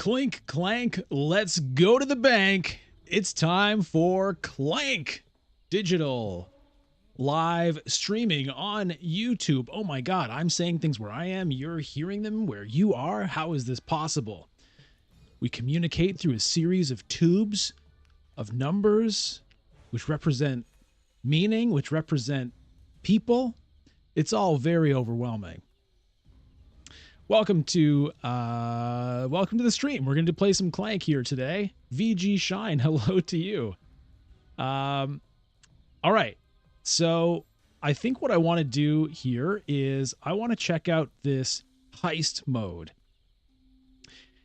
Clink, clank, let's go to the bank. It's time for Clank Digital live streaming on YouTube. Oh my God, I'm saying things where I am. You're hearing them where you are. How is this possible? We communicate through a series of tubes of numbers, which represent meaning, which represent people. It's all very overwhelming. Welcome to the stream. We're going to play some Clank here today. VG Shine, hello to you. All right. So I think what I want to do here is I want to check out this heist mode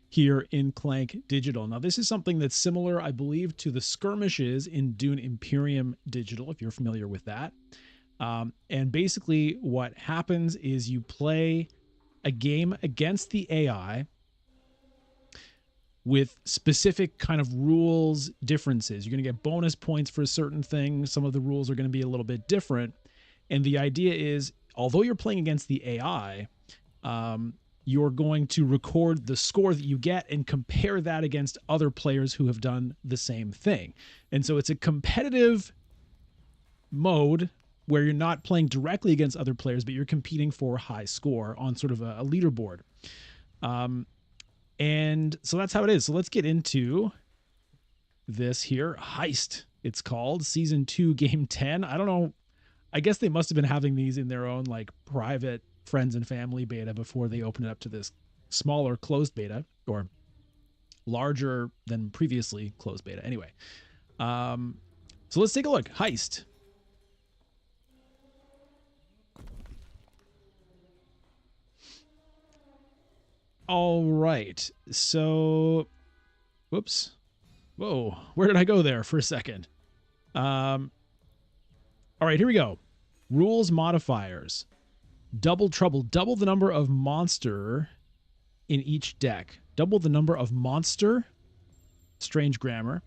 here in Clank Digital. Now, this is something that's similar, I believe, to the skirmishes in Dune Imperium Digital, if you're familiar with that. And basically what happens is you play a game against the AI with specific kind of rules differences. You're going to get bonus points for certain things. Some of the rules are going to be a little bit different. And the idea is, although you're playing against the AI, you're going to record the score that you get and compare that against other players who have done the same thing. And so it's a competitive mode where you're not playing directly against other players, but you're competing for a high score on sort of a leaderboard. And so that's how it is. So let's get into this here. Heist, it's called. Season 2, Game 10. I don't know. I guess they must have been having these in their own like private friends and family beta before they opened it up to this smaller closed beta, or larger than previously closed beta. Anyway, so let's take a look. Heist. All right, so, whoops. Whoa, where did I go there for a second? All right, here we go. Rules modifiers. Double trouble. Double the number of monster in each deck. Double the number of monster. Strange grammar.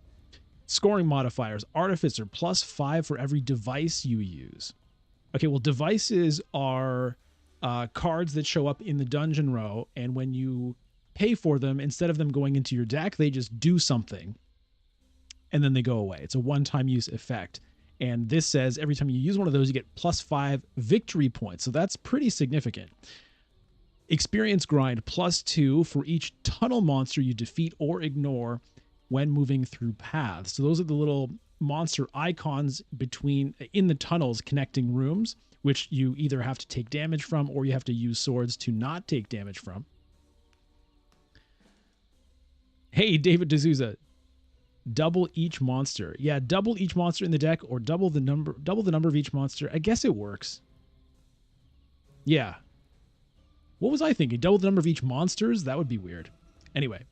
Scoring modifiers. Artificer, +5 for every device you use. Okay, well, devices are cards that show up in the dungeon row, and when you pay for them, instead of them going into your deck, they just do something, and then they go away. It's a one-time use effect. And this says every time you use one of those, you get +5 victory points. So that's pretty significant. Experience grind, +2 for each tunnel monster you defeat or ignore when moving through paths. So those are the little monster icons in the tunnels connecting rooms, which you either have to take damage from or you have to use swords to not take damage from. Hey, David D'Souza. Double each monster. Yeah, double each monster in the deck, or double the number of each monster. I guess it works. Yeah. What was I thinking? Double the number of each monsters? That would be weird. Anyway.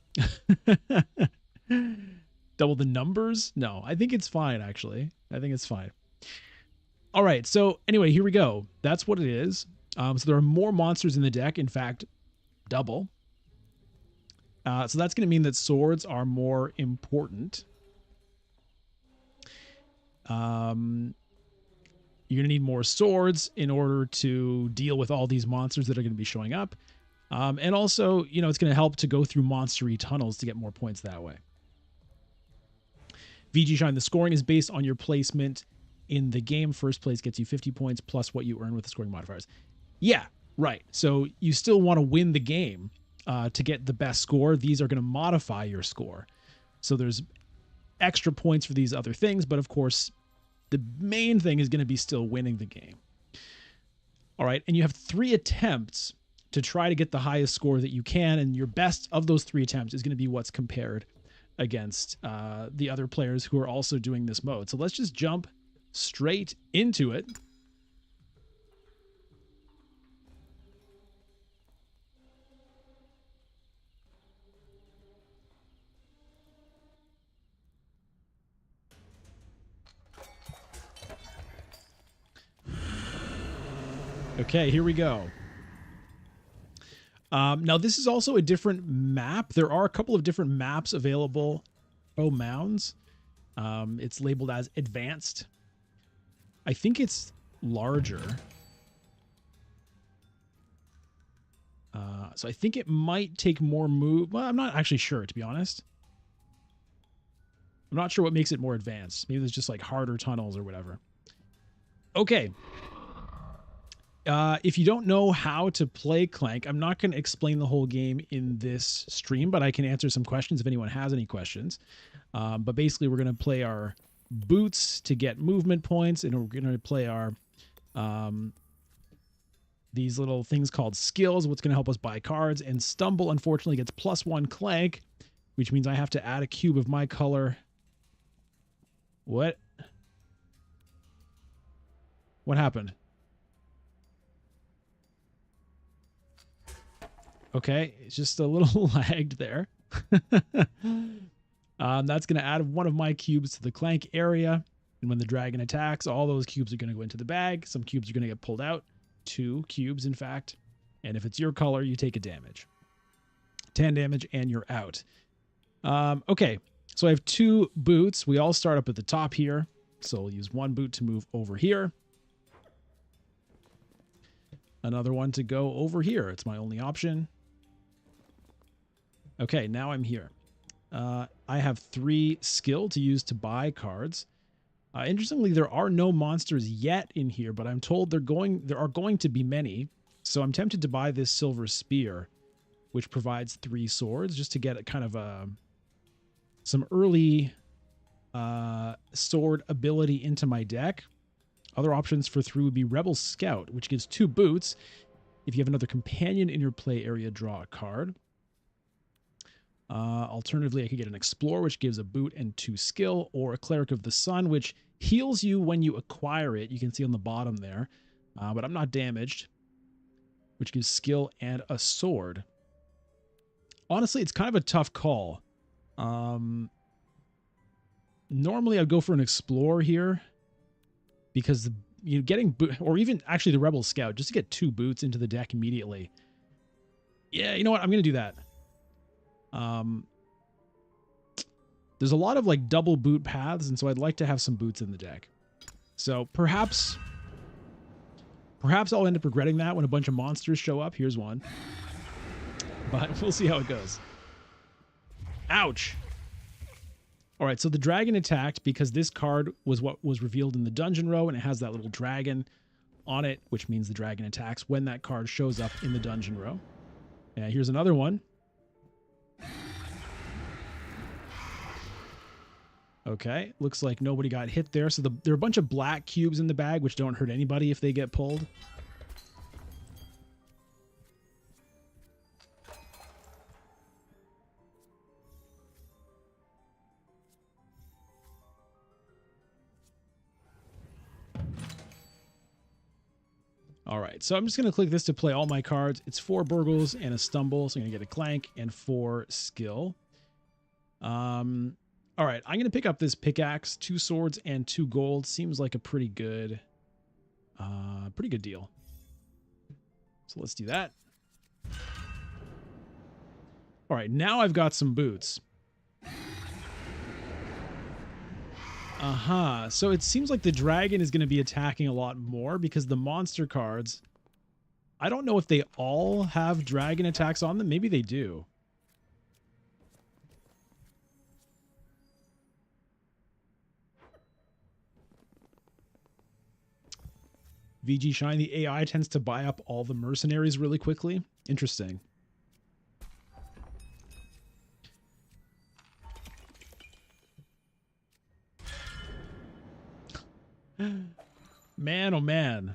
Double the numbers? No, I think it's fine, actually. I think it's fine. All right, so anyway, here we go. That's what it is. So there are more monsters in the deck. In fact, double. So that's going to mean that swords are more important. You're going to need more swords in order to deal with all these monsters that are going to be showing up. And also, you know, it's going to help to go through monstery tunnels to get more points that way. VG Shine, the scoring is based on your placement in the game. First place gets you 50 points plus what you earn with the scoring modifiers. Yeah, right. So you still want to win the game. To get the best score. These are going to modify your score. So there's extra points for these other things, but of course, the main thing is going to be still winning the game. All right, and you have 3 attempts to try to get the highest score that you can, and your best of those 3 attempts is going to be what's compared against the other players who are also doing this mode. So let's just jump straight into it. Okay, here we go. Now, this is also a different map. There are a couple of different maps available. Oh, mounds. It's labeled as advanced. I think it's larger. So I think it might take more move. Well, I'm not actually sure, to be honest. I'm not sure what makes it more advanced. Maybe there's just like harder tunnels or whatever. Okay. If you don't know how to play Clank, I'm not going to explain the whole game in this stream, but I can answer some questions if anyone has any questions. But basically, we're going to play our boots to get movement points, and we're going to play our these little things called skills, what's going to help us buy cards. And Stumble, unfortunately, gets +1 Clank, which means I have to add a cube of my color. What? What happened? Okay, it's just a little lagged there. That's going to add one of my cubes to the Clank area. And when the dragon attacks, all those cubes are going to go into the bag. Some cubes are going to get pulled out. 2 cubes, in fact. And if it's your color, you take a damage. 10 damage and you're out. Okay, so I have 2 boots. We all start up at the top here. So we'll use 1 boot to move over here. Another one to go over here. It's my only option. Okay, now I'm here. I have 3 skill to use to buy cards. Interestingly, there are no monsters yet in here, but I'm told there are going to be many. So I'm tempted to buy this silver spear, which provides 3 swords, just to get a kind of some early sword ability into my deck. Other options for 3 would be Rebel Scout, which gives 2 boots. If you have another companion in your play area, draw a card. Alternatively, I could get an Explorer, which gives a boot and 2 skill, or a Cleric of the Sun, which heals you when you acquire it. You can see on the bottom there, but I'm not damaged, which gives skill and a sword. Honestly, it's kind of a tough call. Normally, I'd go for an Explorer here because getting or even actually the Rebel Scout just to get 2 boots into the deck immediately. Yeah, you know what? I'm going to do that. There's a lot of like double boot paths, and so I'd like to have some boots in the deck. So perhaps I'll end up regretting that when a bunch of monsters show up. Here's one. But we'll see how it goes. Ouch. All right, so the dragon attacked because this card was what was revealed in the dungeon row, and it has that little dragon on it, which means the dragon attacks when that card shows up in the dungeon row. Yeah, here's another one. Okay, looks like nobody got hit there. So there are a bunch of black cubes in the bag, which don't hurt anybody if they get pulled. All right, so I'm just going to click this to play all my cards. It's 4 burgles and a stumble, so I'm going to get a clank and 4 skill. All right, I'm going to pick up this pickaxe, 2 swords and 2 gold. Seems like a pretty good deal. So let's do that. All right, now I've got some boots. So it seems like the dragon is going to be attacking a lot more because the monster cards, I don't know if they all have dragon attacks on them. Maybe they do. VG Shine, the AI tends to buy up all the mercenaries really quickly. Interesting. Man, oh man.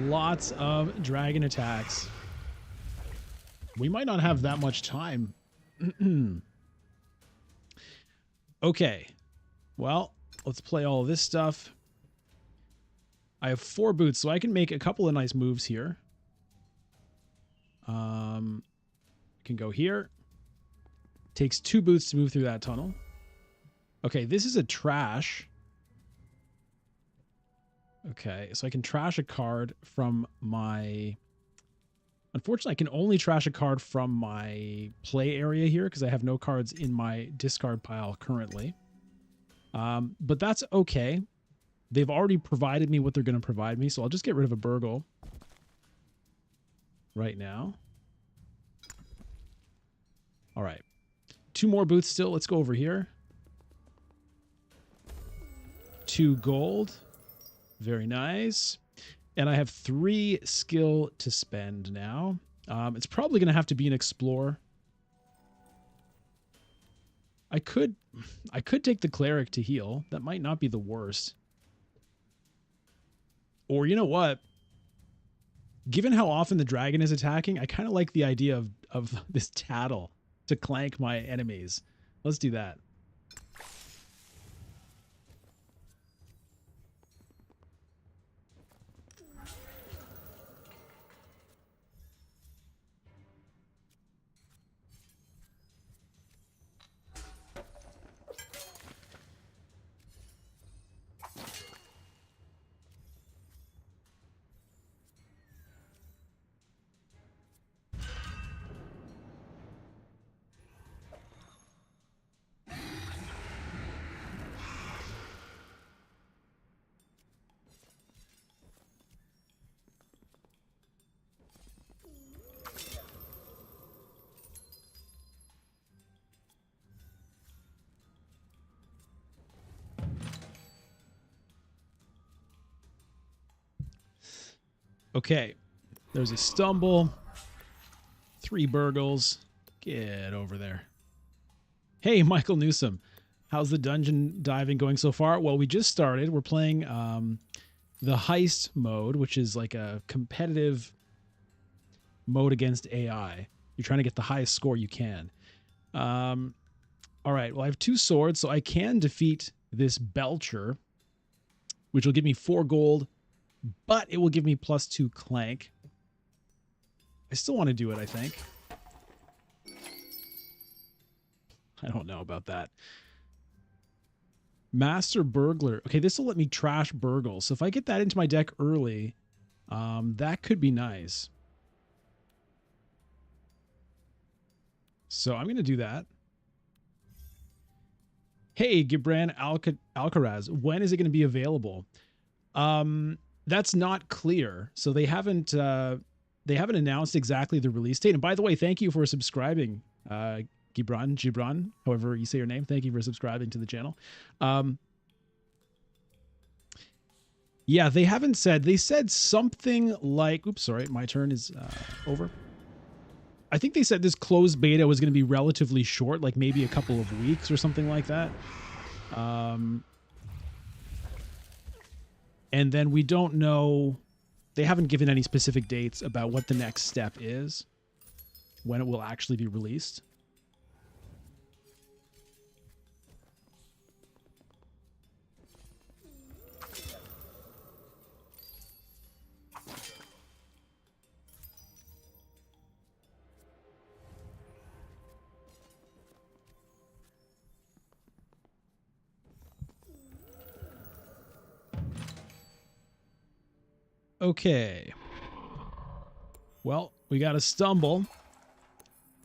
Lots of dragon attacks. We might not have that much time. Okay. Well, let's play all of this stuff. I have 4 boots, so I can make a couple of nice moves here. Can go here. Takes 2 boots to move through that tunnel. Okay, this is a trash. Okay, so I can trash a card from my... Unfortunately, I can only trash a card from my play area here because I have no cards in my discard pile currently. But that's okay. They've already provided me what they're going to provide me, so I'll just get rid of a burgle. right now. All right. 2 more boots still. Let's go over here. 2 gold. Very nice. And I have 3 skill to spend now. It's probably going to have to be an explorer. I could take the cleric to heal. That might not be the worst. Or you know what? Given how often the dragon is attacking, I kind of like the idea of this tattle to clank my enemies. Let's do that. Okay, there's a stumble. 3 burgles. Get over there. Hey, Michael Newsom. How's the dungeon diving going so far? Well, we just started. We're playing the Heist mode, which is like a competitive mode against AI. You're trying to get the highest score you can. All right, well, I have 2 swords, so I can defeat this Belcher, which will give me 4 gold, but it will give me +2 Clank. I still want to do it, I think. I don't know about that. Master Burglar. Okay, this will let me trash Burgle. So if I get that into my deck early, that could be nice. So I'm going to do that. Hey, Gibran Alcaraz, when is it going to be available? That's not clear. So they haven't announced exactly the release date. And by the way, thank you for subscribing, Gibran, however you say your name. Thank you for subscribing to the channel. Yeah, they haven't said. They said something like, oops, sorry, my turn is over. I think they said this closed beta was going to be relatively short, like maybe a couple of weeks or something like that. And then we don't know. They haven't given any specific dates about what the next step is, when it will actually be released. Okay. Well, we got a stumble,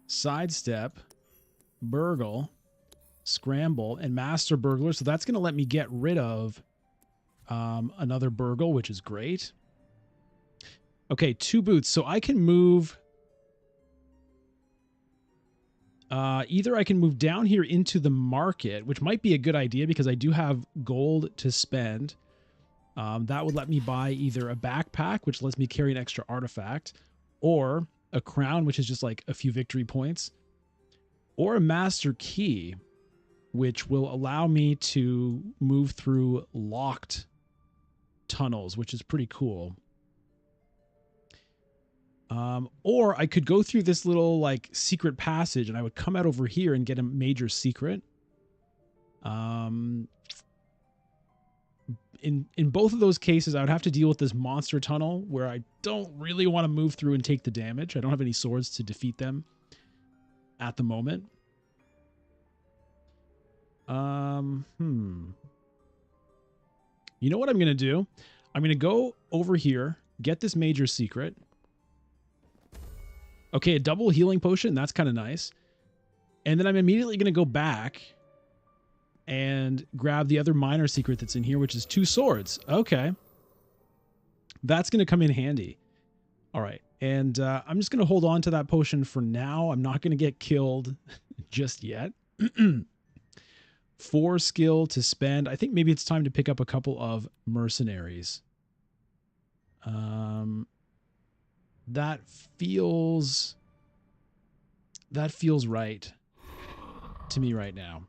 sidestep, burgle, scramble, and master burglar. So that's going to let me get rid of another burgle, which is great. Okay, 2 boots. So I can move. Either I can move down here into the market, which might be a good idea because I do have gold to spend. That would let me buy either a backpack, which lets me carry an extra artifact, or a crown, which is just like a few victory points, or a master key, which will allow me to move through locked tunnels, which is pretty cool. Or I could go through this little like secret passage and I would come out over here and get a major secret. In both of those cases, I would have to deal with this monster tunnel where I don't really want to move through and take the damage. I don't have any swords to defeat them at the moment. You know what I'm going to do? I'm going to go over here, get this major secret. Okay, a double healing potion. That's kind of nice. And then I'm immediately going to go back and grab the other minor secret that's in here, which is 2 swords. Okay. That's going to come in handy. All right. And I'm just going to hold on to that potion for now. I'm not going to get killed just yet. 4 skill to spend. I think maybe it's time to pick up a couple of mercenaries. That feels right to me right now.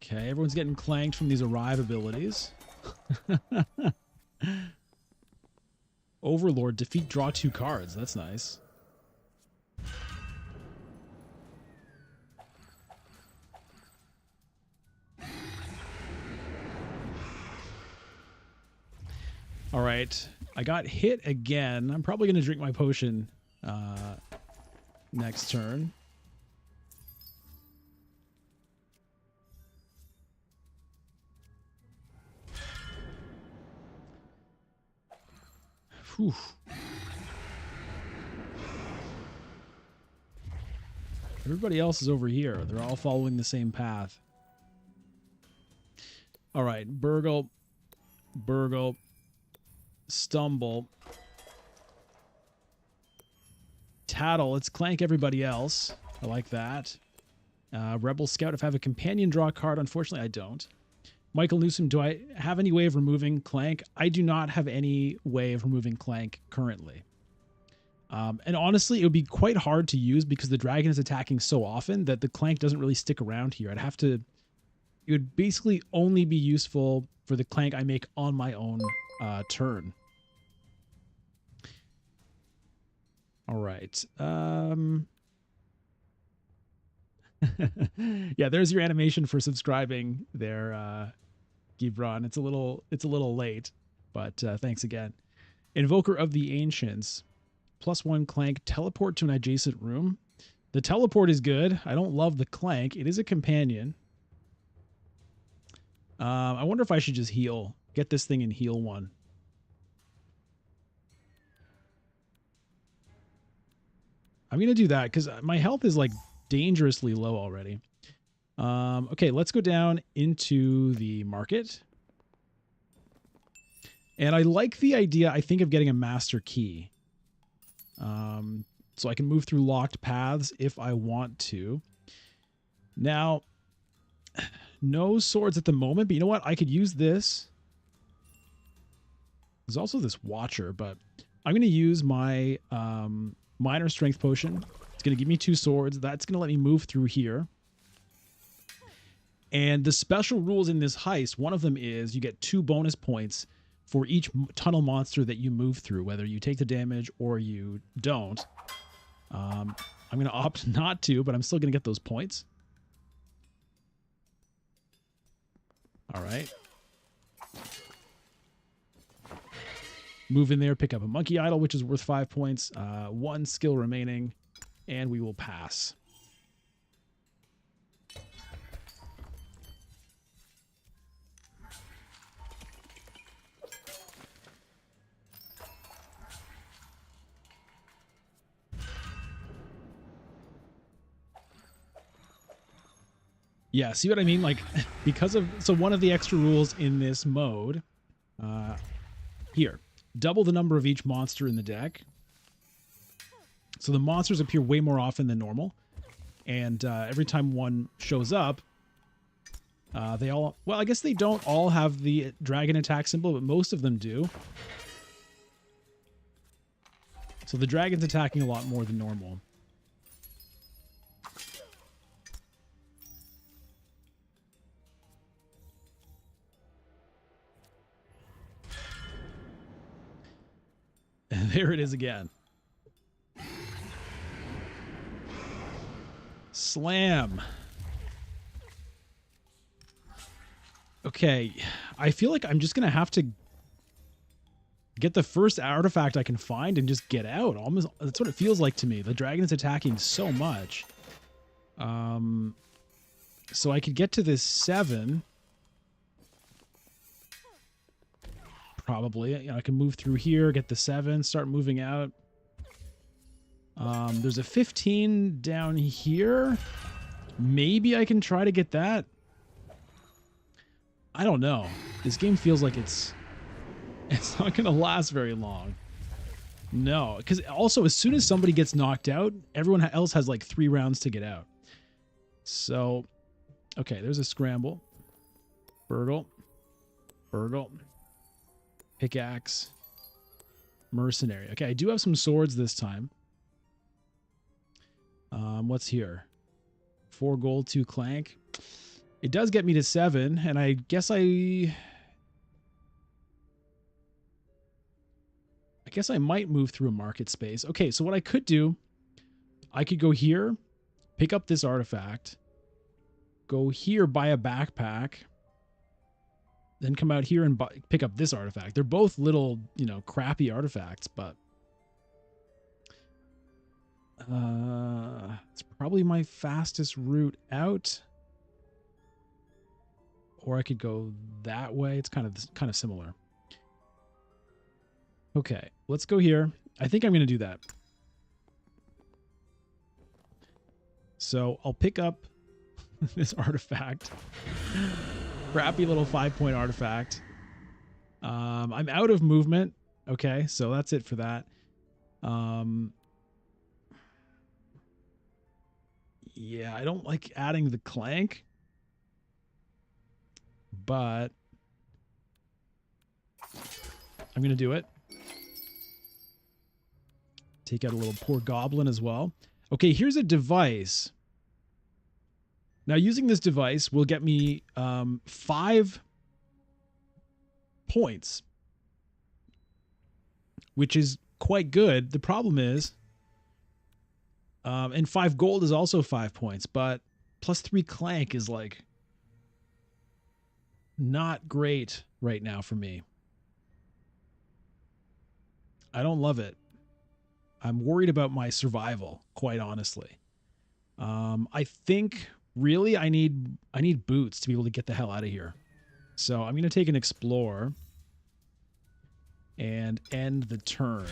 Okay, everyone's getting clanked from these arrive abilities. Overlord, defeat, draw 2 cards. That's nice. All right, I got hit again. I'm probably going to drink my potion next turn. Whew. Everybody else is over here. They're all following the same path. All right, burgle, burgle, stumble, tattle. Let's clank everybody else. I like that. Rebel Scout, if I have a companion, draw a card. Unfortunately, I don't. Michael Newsom, do I have any way of removing Clank? I do not have any way of removing Clank currently. And honestly, it would be quite hard to use because the dragon is attacking so often that the Clank doesn't really stick around here. I'd have to... It would basically only be useful for the Clank I make on my own turn. All right. Yeah, there's your animation for subscribing there, Gibran. It's a little late, but thanks again. Invoker of the Ancients. +1 Clank. Teleport to an adjacent room. The teleport is good. I don't love the Clank. It is a companion. I wonder if I should just heal. Get this thing in heal 1. I'm going to do that because my health is like dangerously low already. Okay, let's go down into the market. And I like the idea, I think, of getting a master key. So I can move through locked paths if I want to. Now, no swords at the moment, but you know what? I could use this. There's also this watcher, but I'm going to use my minor strength potion. It's going to give me 2 swords. That's going to let me move through here. And the special rules in this heist, one of them is you get 2 bonus points for each tunnel monster that you move through, whether you take the damage or you don't. I'm going to opt not to, but I'm still going to get those points. All right. Move in there, pick up a monkey idol, which is worth 5 points. 1 skill remaining, and we will pass. Yeah, see what I mean? Like, because of... So one of the extra rules in this mode... here. Double the number of each monster in the deck. So the monsters appear way more often than normal. And every time one shows up... they all... Well, I guess they don't all have the dragon attack symbol, but most of them do. So the dragon's attacking a lot more than normal. And there it is again. Slam. Okay, I feel like I'm just going to have to get the first artifact I can find and just get out. Almost, that's what it feels like to me. The dragon is attacking so much. So I could get to this 7. probably. You know, I can move through here, get the 7, start moving out. There's a 15 down here. Maybe I can try to get that. I don't know. This game feels like it's not going to last very long. No, because also as soon as somebody gets knocked out, everyone else has like 3 rounds to get out. So, okay, there's a scramble. Burgle. Burgle. Pickaxe. Mercenary. Okay, I do have some swords this time. What's here? 4 gold, 2 clank. It does get me to 7, and I guess I might move through a market space. Okay, so what I could do, I could go here, pick up this artifact, go here, buy a backpack, then come out here and pick up this artifact. They're both little, you know, crappy artifacts, but it's probably my fastest route out. Or I could go that way. It's kind of similar. Okay, let's go here. I think I'm going to do that. So I'll pick up this artifact. Crappy little 5-point artifact. I'm out of movement. Okay, so that's it for that. Yeah, I don't like adding the clank. But I'm going to do it. Take out a little poor goblin as well. Okay, here's a device. Now, using this device will get me 5 points, which is quite good. The problem is, and 5 gold is also 5 points, but plus 3 clank is like not great right now for me. I don't love it. I'm worried about my survival, quite honestly. I think really I need boots to be able to get the hell out of here. So I'm going to take an explore and end the turn.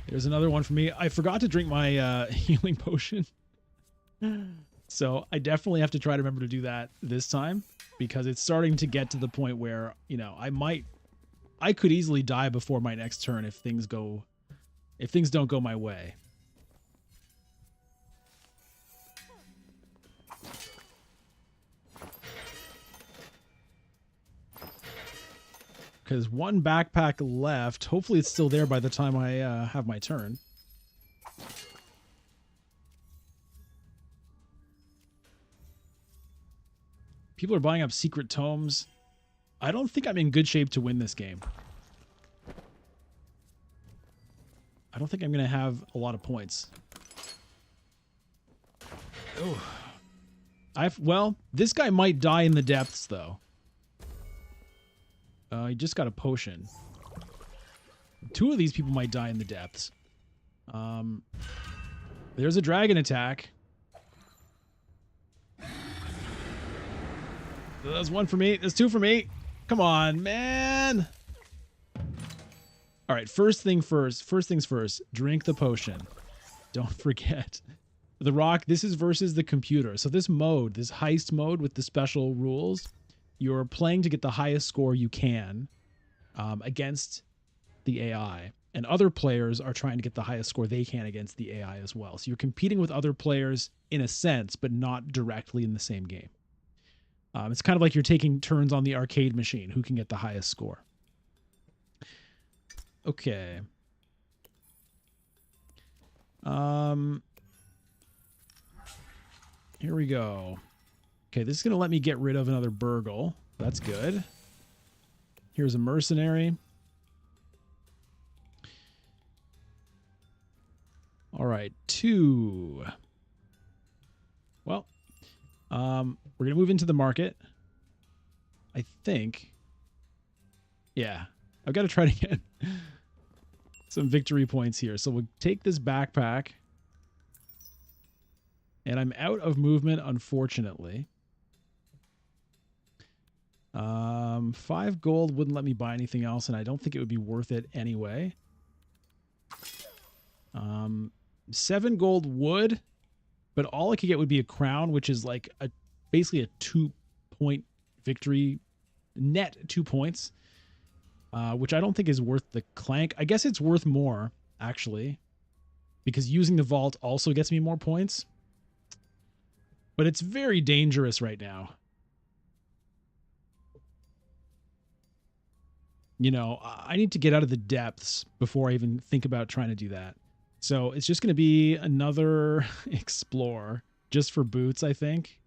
There's another one for me. I forgot to drink my healing potion. So I definitely have to try to remember to do that this time, because it's starting to get to the point where, you know, I could easily die before my next turn if things don't go my way. Because 1 backpack left. Hopefully it's still there by the time I have my turn. People are buying up secret tomes. I don't think I'm in good shape to win this game. I don't think I'm going to have a lot of points. Oh. Well, this guy might die in the depths, though. He just got a potion. 2 of these people might die in the depths. There's a dragon attack. That's 1 for me. That's 2 for me. Come on, man. All right, first things first. Drink the potion. Don't forget. The Rock, this is versus the computer. So this mode, this heist mode with the special rules, you're playing to get the highest score you can against the AI. And other players are trying to get the highest score they can against the AI as well. So you're competing with other players in a sense, but not directly in the same game. It's kind of like you're taking turns on the arcade machine. Who can get the highest score? Okay. Here we go. Okay, this is going to let me get rid of another burgle. That's good. Here's a mercenary. All right, 2. Well, we're going to move into the market. I think. Yeah, I've got to try to get some victory points here. So we'll take this backpack. And I'm out of movement, unfortunately. 5 gold wouldn't let me buy anything else, and I don't think it would be worth it anyway. 7 gold would, but all I could get would be a crown, which is like basically a 2-point victory, net 2 points, which I don't think is worth the clank. I guess it's worth more, actually, because using the vault also gets me more points. But it's very dangerous right now. You know, I need to get out of the depths before I even think about trying to do that. So it's just going to be another explore just for boots, I think.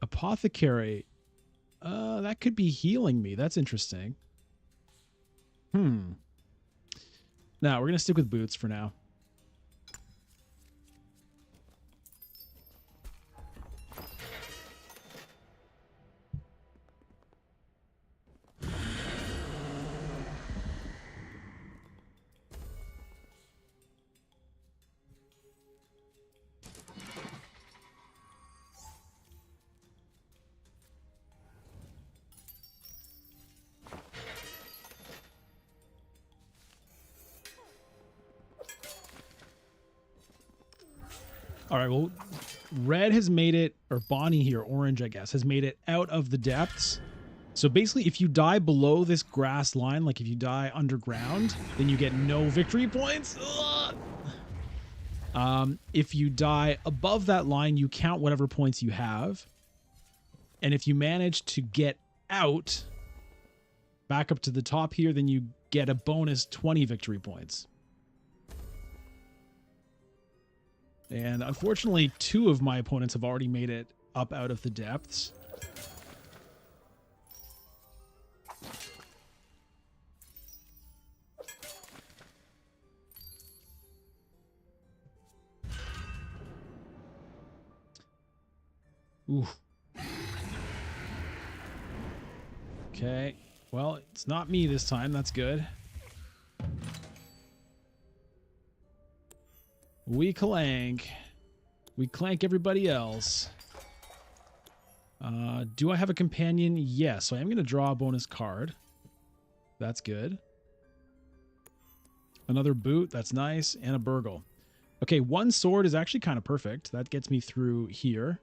Apothecary. That could be healing me. That's interesting. Now, we're going to stick with boots for now. All right, well, red has made it, or Bonnie here, orange, I guess, has made it out of the depths. So basically, if you die below this grass line, like if you die underground, then you get no victory points. If you die above that line, you count whatever points you have. And if you manage to get out back up to the top here, then you get a bonus 20 victory points. And unfortunately, 2 of my opponents have already made it up out of the depths. Ooh. Okay. Well, it's not me this time. That's good. We clank. We clank everybody else. Do I have a companion? Yes. So I am going to draw a bonus card. That's good. Another boot. That's nice. And a burgle. Okay, 1 sword is actually kind of perfect. That gets me through here.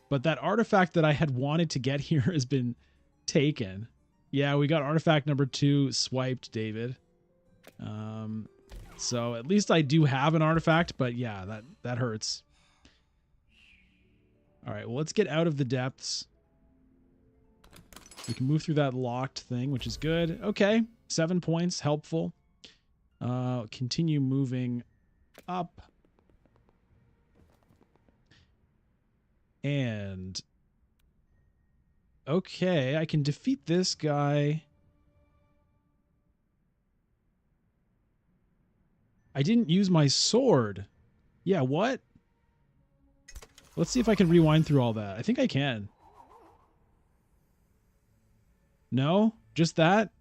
But that artifact that I had wanted to get here has been taken. Yeah, we got artifact number 2 swiped, David. So at least I do have an artifact, but yeah, that hurts. All right, well, let's get out of the depths. We can move through that locked thing, which is good. Okay, 7 points, helpful. Continue moving up. And okay, I can defeat this guy. I didn't use my sword. Yeah, what? Let's see if I can rewind through all that. I think I can. No? Just that?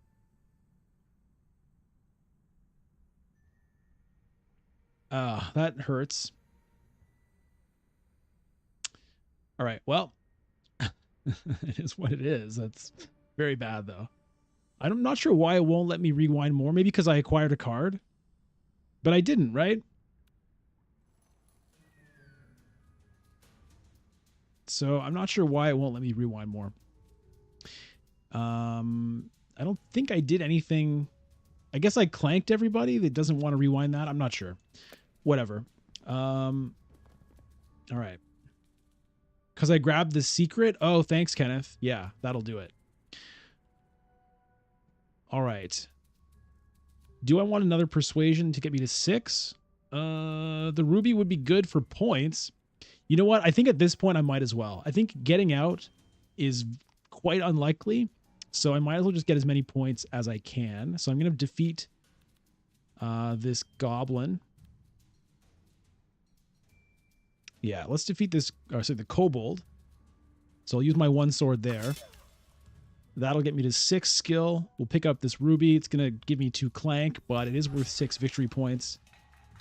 That hurts. All right, well, it is what it is. That's very bad, though. I'm not sure why it won't let me rewind more. Maybe because I acquired a card. But I didn't, right? So I'm not sure why it won't let me rewind more. I don't think I did anything. I guess I clanked everybody that doesn't want to rewind that. I'm not sure. Whatever. All right. Because I grabbed the secret. Oh, thanks, Kenneth. Yeah, that'll do it. All right. Do I want another persuasion to get me to 6? The ruby would be good for points. You know what? I think at this point I might as well. I think getting out is quite unlikely, so I might as well just get as many points as I can. So I'm going to defeat this goblin. Yeah, let's defeat this, the kobold. So I'll use my 1 sword there. That'll get me to 6 skill. We'll pick up this ruby. It's going to give me 2 clank, but it is worth 6 victory points.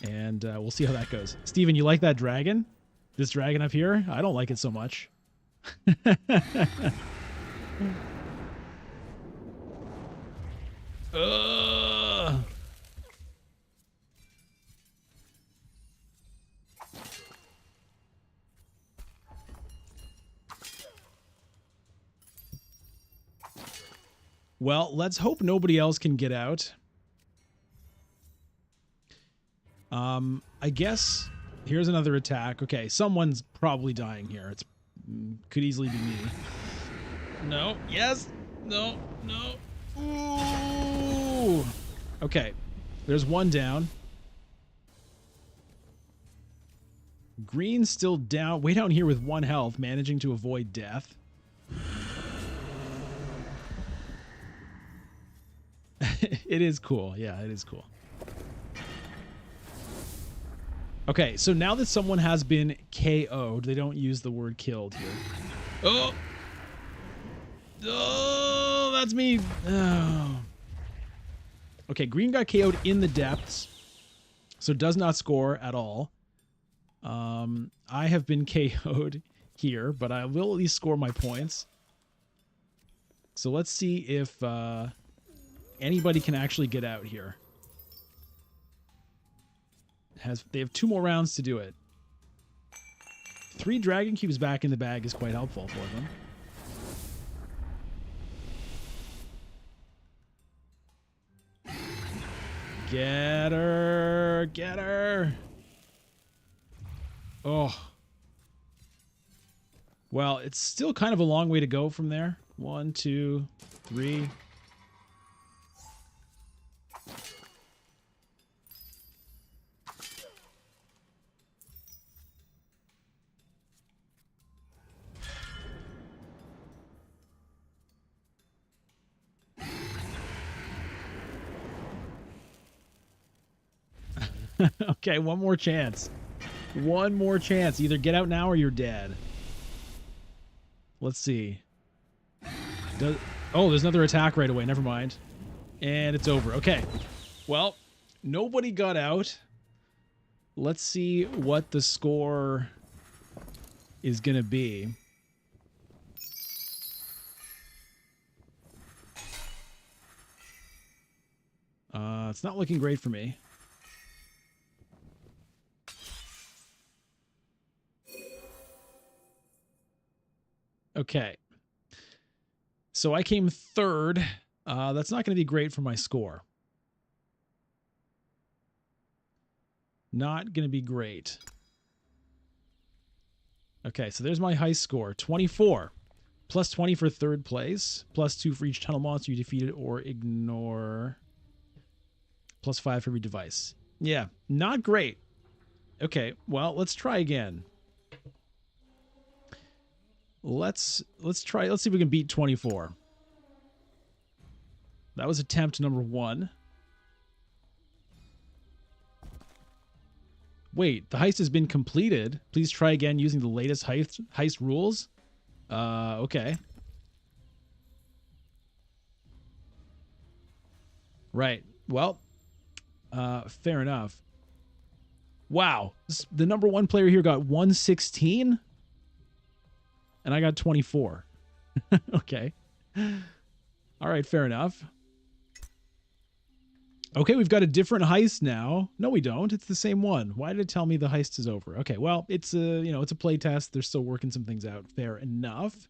And we'll see how that goes. Steven, you like that dragon? This dragon up here? I don't like it so much. Well, let's hope nobody else can get out. I guess here's another attack. Okay, someone's probably dying here. It's could easily be me. No. Yes. No. No. Ooh. Okay. There's one down. Green's still down, way down here with 1 health, managing to avoid death. It is cool. Yeah, it is cool. Okay, so now that someone has been KO'd, they don't use the word killed here. Oh! Oh, that's me. Oh. Okay, green got KO'd in the depths, so does not score at all. I have been KO'd here, but I will at least score my points. So let's see if anybody can actually get out here. They have 2 more rounds to do it. 3 dragon cubes back in the bag is quite helpful for them. Get her! Get her! Oh. Well, it's still kind of a long way to go from there. 1, 2, 3. Okay, one more chance. One more chance. Either get out now or you're dead. Let's see. Oh, there's another attack right away. Never mind. And it's over. Okay. Well, nobody got out. Let's see what the score is going to be. It's not looking great for me. Okay. So I came 3rd. That's not going to be great for my score. Not going to be great. Okay, so there's my heist score. 24. Plus 20 for 3rd place. Plus 2 for each tunnel monster you defeated or ignore. Plus 5 for every device. Yeah, not great. Okay, well, let's try again. Let's try. Let's see if we can beat 24. That was attempt number 1. Wait, the heist has been completed. Please try again using the latest heist rules. Okay. Right. Well, fair enough. Wow. The number 1 player here got 116. And I got 24. Okay. All right, fair enough. Okay, we've got a different heist now. No, we don't. It's the same one. Why did it tell me the heist is over? Okay, well, it's a, it's a play test. They're still working some things out. Fair enough.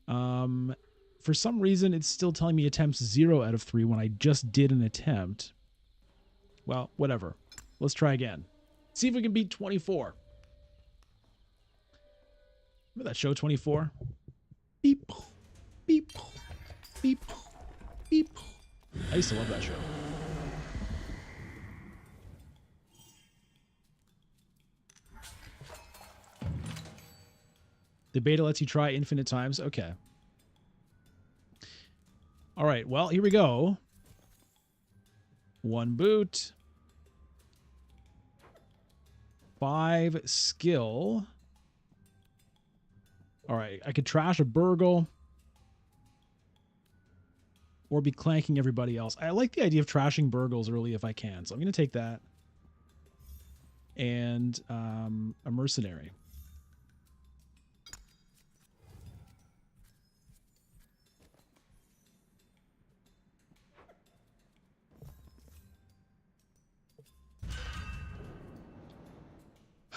For some reason, it's still telling me attempts 0 out of 3 when I just did an attempt. Well, whatever. Let's try again. See if we can beat 24. Remember that show 24? Beep, beep, beep, beep. I used to love that show. The beta lets you try infinite times. Okay. All right. Well, here we go. 1 boot. 5 skill. All right. I could trash a burgle. or be clanking everybody else. I like the idea of trashing burgles early if I can, so I'm going to take that. And a mercenary.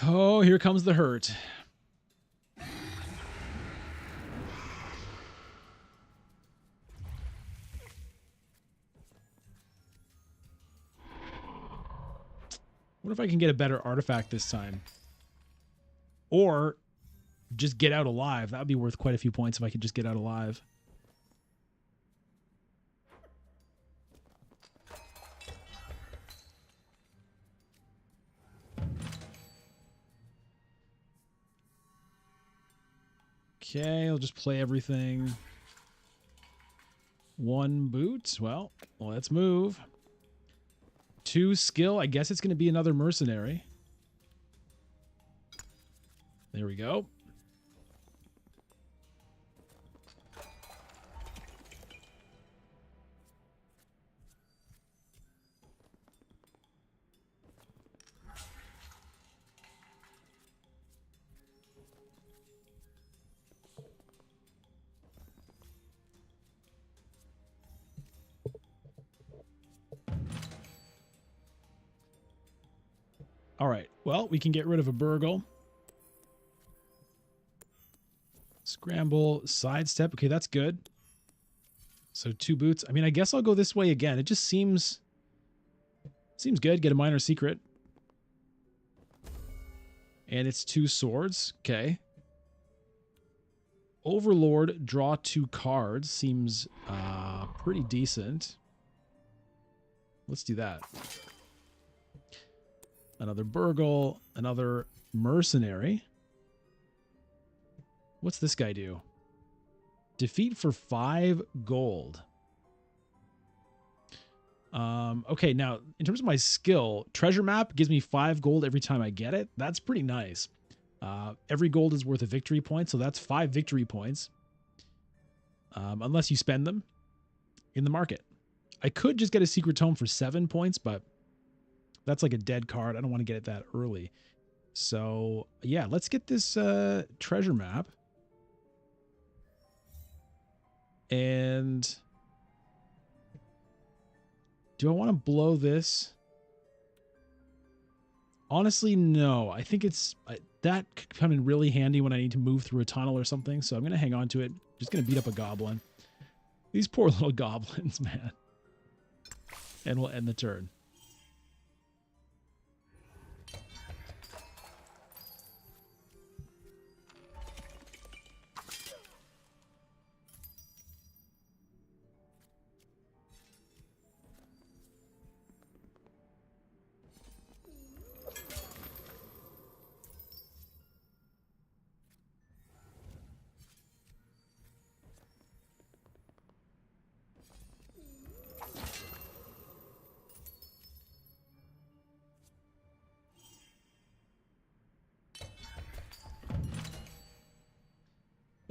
Oh, here comes the hurt. What if I can get a better artifact this time? Or just get out alive. That would be worth quite a few points if I could just get out alive. Okay, I'll just play everything. One boot. Well, let's move. 2 skill. I guess it's going to be another mercenary. There we go. All right. Well, we can get rid of a burgle. Scramble, sidestep. Okay, that's good. So 2 boots. I mean, I guess I'll go this way again. It just seems good. Get a minor secret. And it's 2 swords. Okay. Overlord, draw 2 cards. Seems pretty decent. Let's do that. Another burgle. Another mercenary. What's this guy do? Defeat for 5 gold. Okay, now, in terms of my skill, treasure map gives me 5 gold every time I get it. That's pretty nice. Every gold is worth a victory point, so that's 5 victory points. Unless you spend them in the market. I could just get a secret tome for 7 points, but that's like a dead card. I don't want to get it that early. So, yeah, let's get this treasure map. And do I want to blow this? Honestly, no. I think that could come in really handy when I need to move through a tunnel or something. So I'm going to hang on to it. Just going to beat up a goblin. These poor little goblins, man. And we'll end the turn.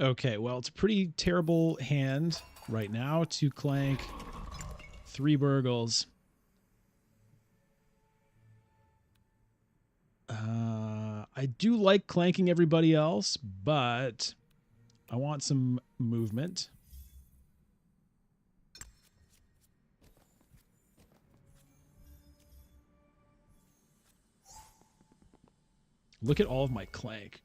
Okay, well, it's a pretty terrible hand right now. 2 Clank, 3 burgles. I do like clanking everybody else, but I want some movement. Look at all of my clank.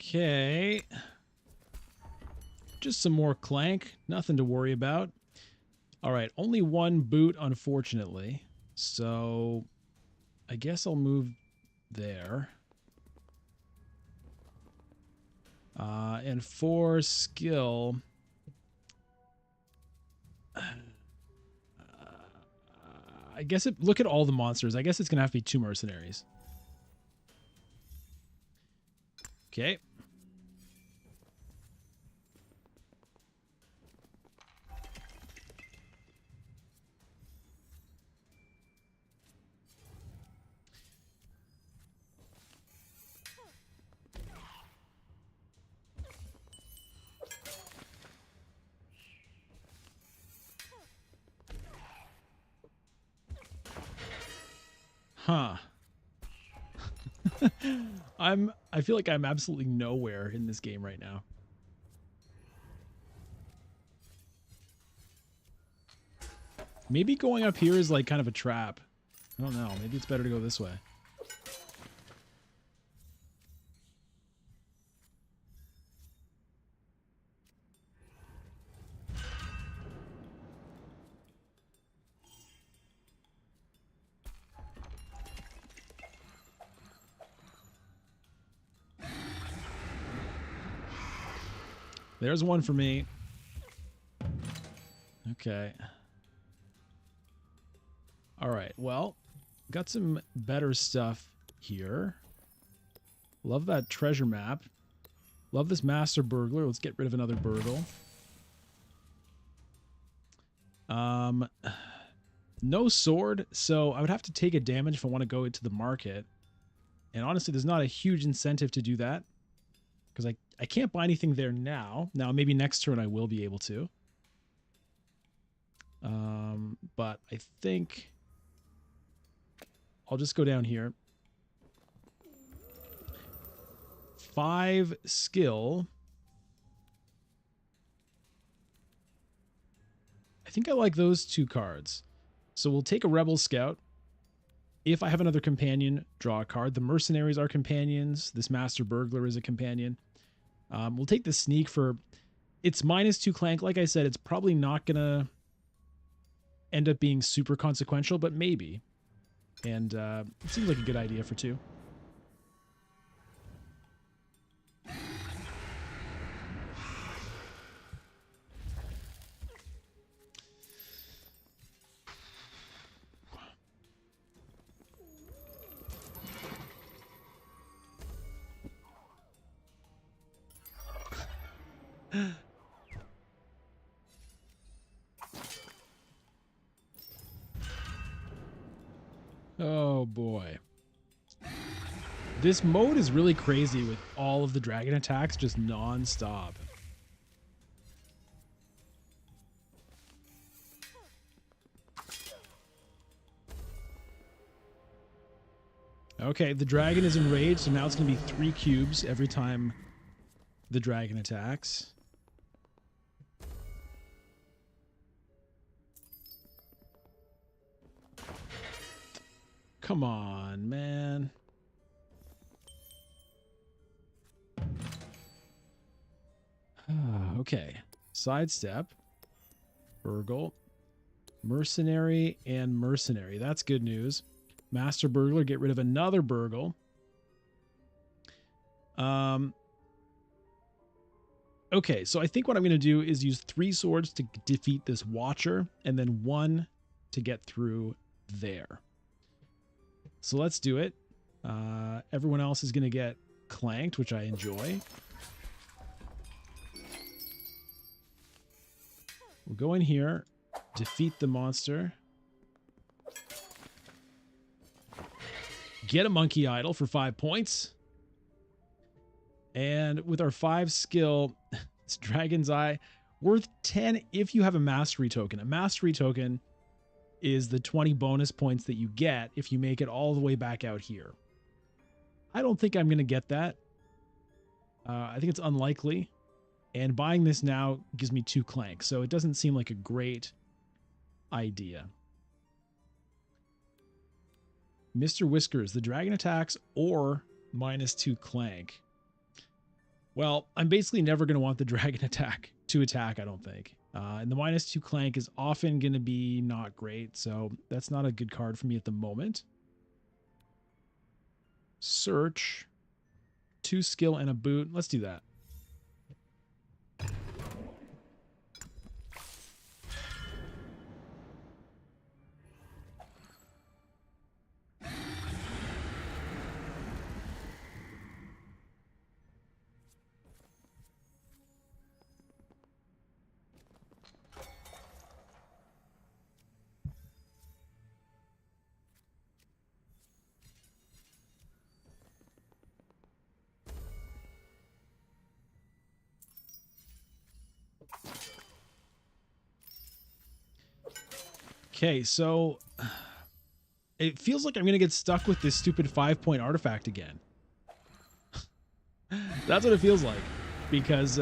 Okay. Just some more clank. Nothing to worry about. All right. Only 1 boot, unfortunately. So I guess I'll move there. And 4 skill. I guess look at all the monsters. I guess it's going to have to be 2 mercenaries. Okay. Huh. I feel like I'm absolutely nowhere in this game right now. Maybe going up here is like kind of a trap. I don't know. Maybe it's better to go this way. There's one for me. Okay. All right. Well, got some better stuff here. Love that treasure map. Love this master burglar. Let's get rid of another burgle. No sword, so I would have to take a damage if I want to go into the market. And honestly, there's not a huge incentive to do that. Because I can't buy anything there now. Now, maybe next turn I will be able to. But I think I'll just go down here. 5 skill. I think I like those 2 cards. So we'll take a Rebel Scout. If I have another companion, draw a card. The mercenaries are companions. This master burglar is a companion. We'll take the sneak for... It's -2 Clank. Like I said, it's probably not going to end up being super consequential, but maybe. And it seems like a good idea for 2. Oh boy. This mode is really crazy with all of the dragon attacks just non-stop. Okay, the dragon is enraged, so now it's going to be 3 cubes every time the dragon attacks. Come on, man. Okay. Sidestep. Burgle. Mercenary and mercenary. That's good news. Master burglar, get rid of another burgle. Okay, so I think what I'm going to do is use 3 swords to defeat this watcher, and then 1 to get through there. So let's do it. Everyone else is going to get clanked, which I enjoy. We'll go in here, defeat the monster. Get a monkey idol for 5 points. And with our 5 skill, it's Dragon's Eye, worth 10 if you have a mastery token. A mastery token is the 20 bonus points that you get if you make it all the way back out here. I don't think I'm going to get that. I think it's unlikely. And buying this now gives me 2 clank, so it doesn't seem like a great idea. Mr. Whiskers, the dragon attacks or -2 clank. Well, I'm basically never going to want the dragon attack to attack, I don't think. And the -2 clank is often going to be not great, so that's not a good card for me at the moment. Search, 2 skill and a boot. Let's do that. Okay, so it feels like I'm going to get stuck with this stupid 5-point artifact again. That's what it feels like. Because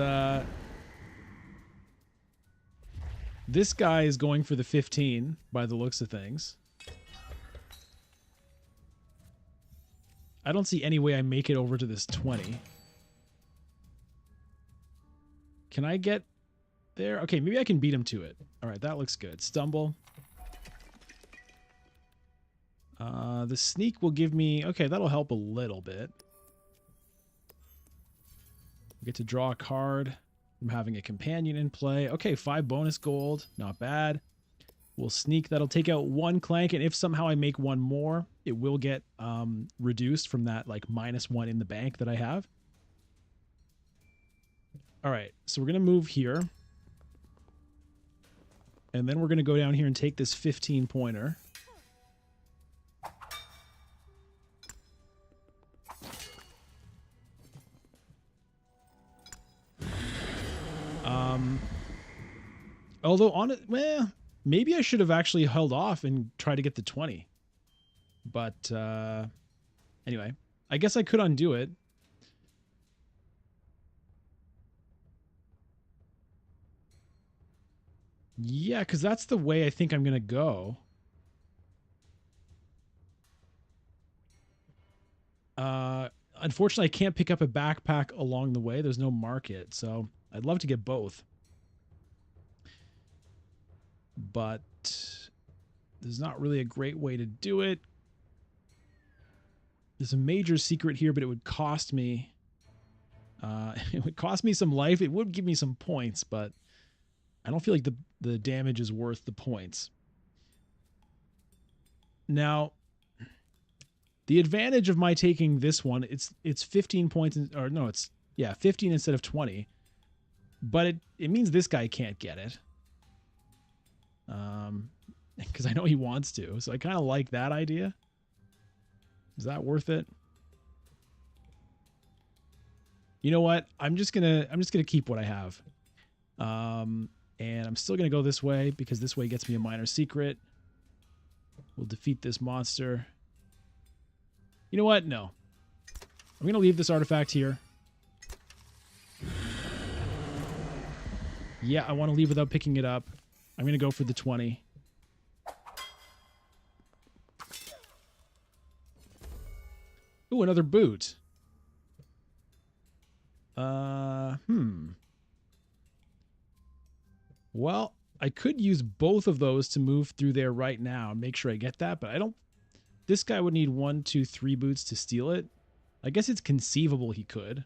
this guy is going for the 15 by the looks of things. I don't see any way I make it over to this 20. Can I get there? Okay, maybe I can beat him to it. All right, that looks good. Stumble. The sneak will give me... Okay, that'll help a little bit. Get to draw a card from having a companion in play. Okay, 5 bonus gold. Not bad. We'll sneak. That'll take out 1 clank, and if somehow I make 1 more, it will get reduced from that like -1 in the bank that I have. All right, so we're going to move here. And then we're going to go down here and take this 15-pointer. Although on it, well, maybe I should have actually held off and tried to get the 20. But anyway, I guess I could undo it. Yeah, because that's the way I think I'm going to go. Unfortunately, I can't pick up a backpack along the way. There's no market, so I'd love to get both. But there's not really a great way to do it. There's a major secret here, but it would cost me... it would cost me some life. It would give me some points, but I don't feel like the damage is worth the points. Now, the advantage of my taking this one, it's 15 points, or no, it's, yeah, 15 instead of 20. But it means this guy can't get it. Because I know he wants to, so I kind of like that idea. Is that worth it? You know what? I'm just gonna keep what I have. And I'm still gonna go this way because this way gets me a minor secret. We'll defeat this monster. You know what? No. I'm gonna leave this artifact here. Yeah, I want to leave without picking it up. I'm going to go for the 20. Ooh, another boot. Well, I could use both of those to move through there right now and make sure I get that, but I don't... This guy would need 1, 2, 3 boots to steal it. I guess it's conceivable he could.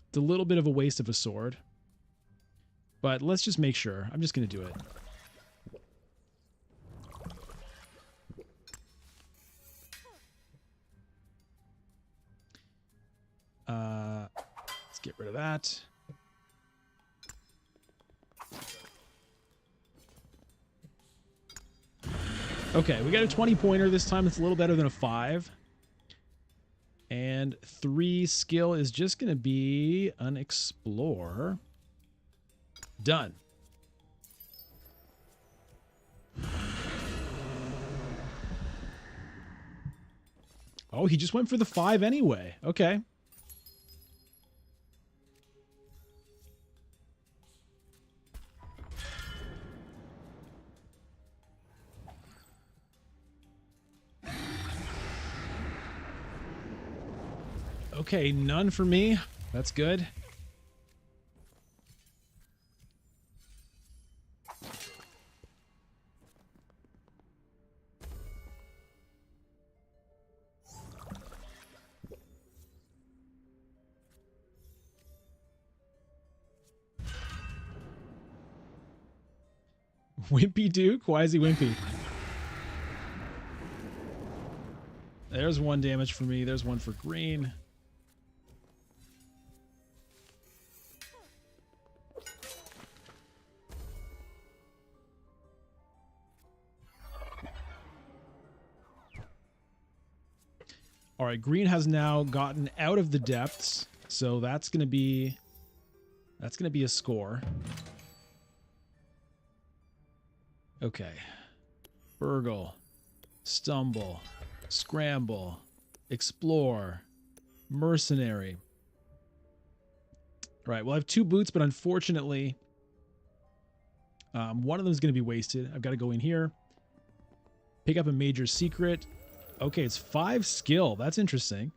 It's a little bit of a waste of a sword. But let's just make sure. I'm just going to do it. Let's get rid of that. Okay, we got a 20-pointer this time. It's a little better than a 5. And 3 skill is just going to be an explore. Done. Oh, he just went for the 5 anyway. Okay. Okay, none for me. That's good. Wimpy Duke? Why is he wimpy? There's 1 damage for me. There's 1 for green. All right, green has now gotten out of the depths, so that's going to be a score. Okay. Burgle. Stumble. Scramble. Explore. Mercenary. All right, well, I have 2 boots, but unfortunately, one of them is going to be wasted. I've got to go in here. Pick up a major secret. Okay, it's 5 skill. That's interesting.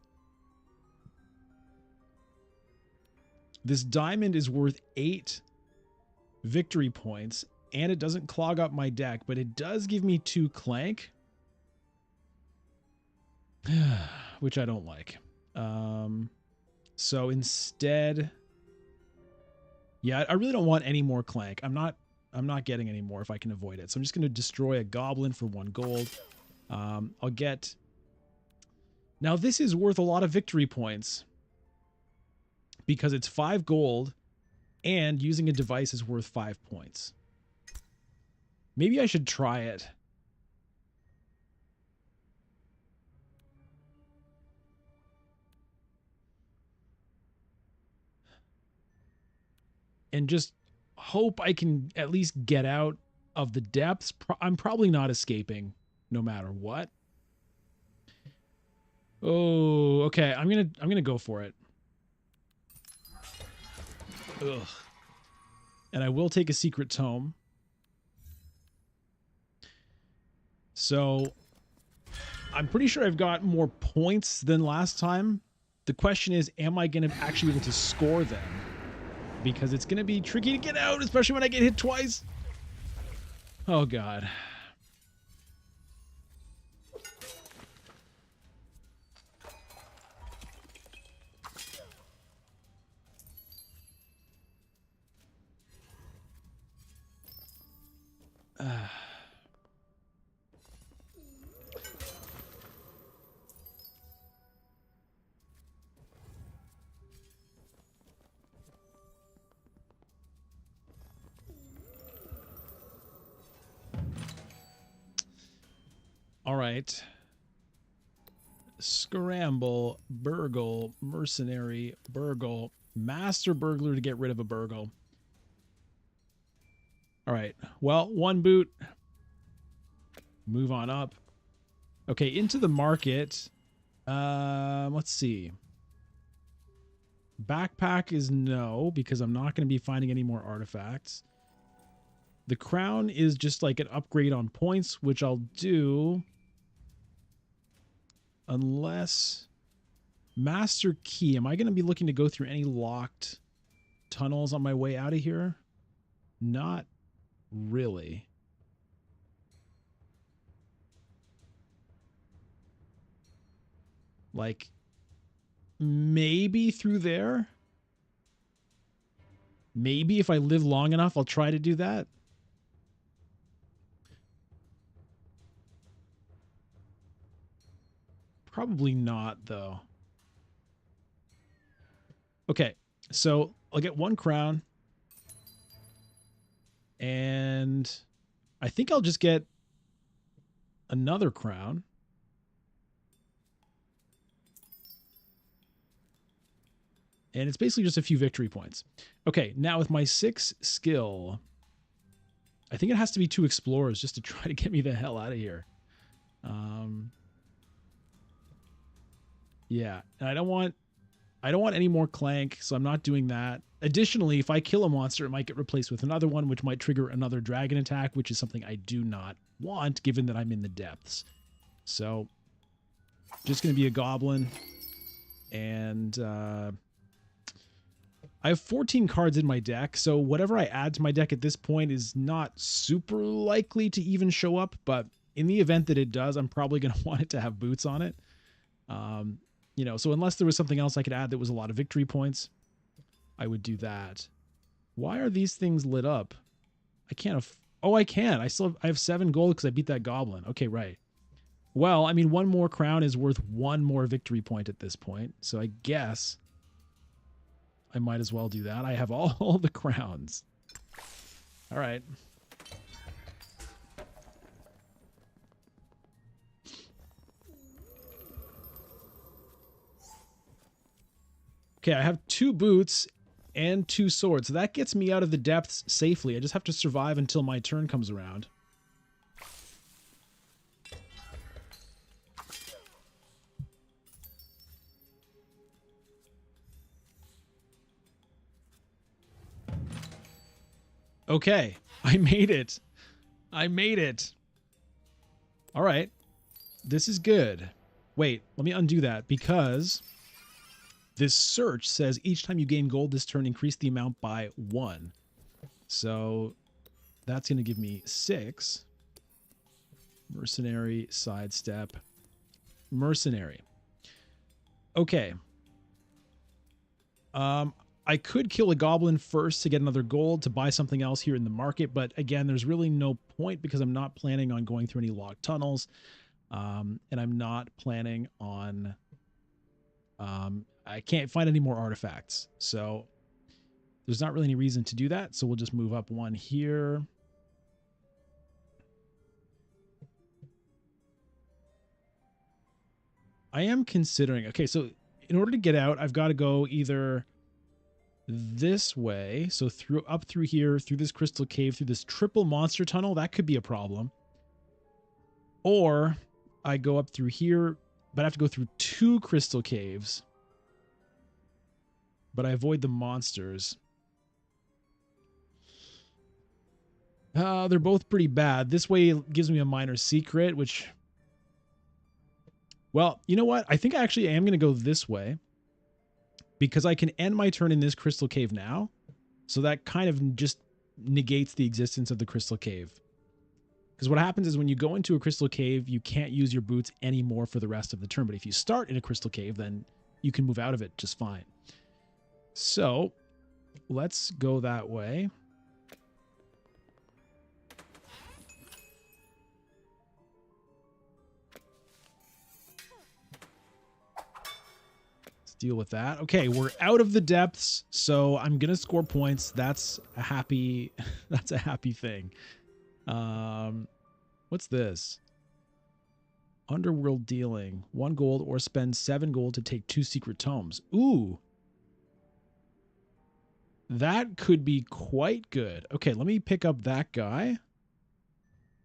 This diamond is worth 8 victory points, and it doesn't clog up my deck, but it does give me 2 Clank, which I don't like. So instead, yeah, I really don't want any more Clank. I'm not getting any more if I can avoid it. So I'm just going to destroy a goblin for 1 gold. I'll get... Now this is worth a lot of victory points because it's 5 gold and using a device is worth 5 points. Maybe I should try it. And just hope I can at least get out of the depths. I'm probably not escaping no matter what. Oh, okay. I'm gonna go for it. Ugh. And I will take a secret tome. So I'm pretty sure I've got more points than last time. The question is, am I going to actually be able to score them? Because it's going to be tricky to get out, especially when I get hit twice. Oh, God. All right. Scramble, burgle, mercenary, burgle, master burglar to get rid of a burgle. All right. Well, 1 boot. Move on up. Okay, into the market. Let's see. Backpack is no, because I'm not going to be finding any more artifacts. The crown is just like an upgrade on points, which I'll do. Unless... Master key. Am I going to be looking to go through any locked tunnels on my way out of here? Not really. Like, maybe through there? Maybe if I live long enough, I'll try to do that. Probably not, though. Okay, so I'll get 1 crown. And I think I'll just get another crown. And it's basically just a few victory points. Okay, now with my 6 skill, I think it has to be 2 explorers just to try to get me the hell out of here. Yeah, and I don't want any more Clank, so I'm not doing that. Additionally, if I kill a monster, it might get replaced with another one, which might trigger another dragon attack, which is something I do not want, given that I'm in the depths. So, just going to be a goblin. And I have 14 cards in my deck, so whatever I add to my deck at this point is not super likely to even show up, but in the event that it does, I'm probably going to want it to have boots on it. You know, so unless there was something else I could add that was a lot of victory points, I would do that. Why are these things lit up? I can't. Oh, I can. I have 7 gold because I beat that goblin. Okay, right. Well, I mean, 1 more crown is worth 1 more victory point at this point. So I guess I might as well do that. I have all the crowns. All right. Okay, I have 2 boots and 2 swords. So that gets me out of the depths safely. I just have to survive until my turn comes around. Okay, I made it. I made it. All right. This is good. Wait, let me undo that because this search says each time you gain gold this turn, increase the amount by 1. So that's going to give me 6. Mercenary, sidestep, mercenary. Okay. I could kill a goblin first to get another gold to buy something else here in the market, but again, there's really no point because I'm not planning on going through any locked tunnels, and I'm not planning on. I can't find any more artifacts, so there's not really any reason to do that. So we'll just move up 1 here. I am considering. Okay, so in order to get out, I've got to go either this way, so up through here, through this crystal cave, through this triple monster tunnel. That could be a problem. Or I go up through here, but I have to go through 2 crystal caves. But I avoid the monsters. They're both pretty bad. This way gives me a minor secret, which... Well, you know what? I think I actually am going to go this way. Because I can end my turn in this crystal cave now. So that kind of just negates the existence of the crystal cave. Because what happens is when you go into a crystal cave, you can't use your boots anymore for the rest of the turn. But if you start in a crystal cave, then you can move out of it just fine. So let's go that way. Deal with that. Okay, we're out of the depths, so I'm gonna score points. That's a happy thing. What's this? Underworld dealing. 1 gold or spend 7 gold to take 2 secret tomes. Ooh. That could be quite good. Okay, let me pick up that guy.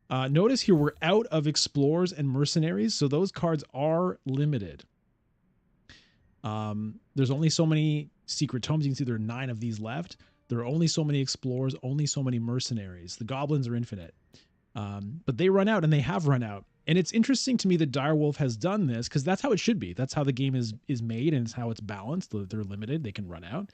Notice here we're out of explorers and mercenaries, so those cards are limited. There's only so many secret tomes. You can see there are 9 of these left. There are only so many explorers, only so many mercenaries. The goblins are infinite. But they run out, and they have run out. And it's interesting to me that Direwolf has done this, because that's how it should be. That's how the game is made, and it's how it's balanced. They're limited. They can run out.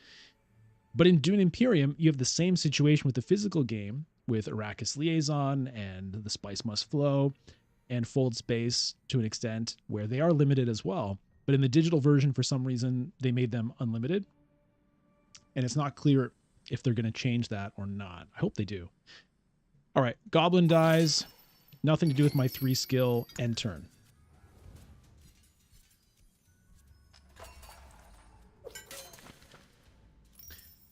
But in Dune Imperium, you have the same situation with the physical game, with Arrakis Liaison and The Spice Must Flow, and Fold Space to an extent, where they are limited as well. But in the digital version, for some reason, they made them unlimited. And it's not clear if they're going to change that or not. I hope they do. All right, Goblin dies. Nothing to do with my 3 skill. End turn.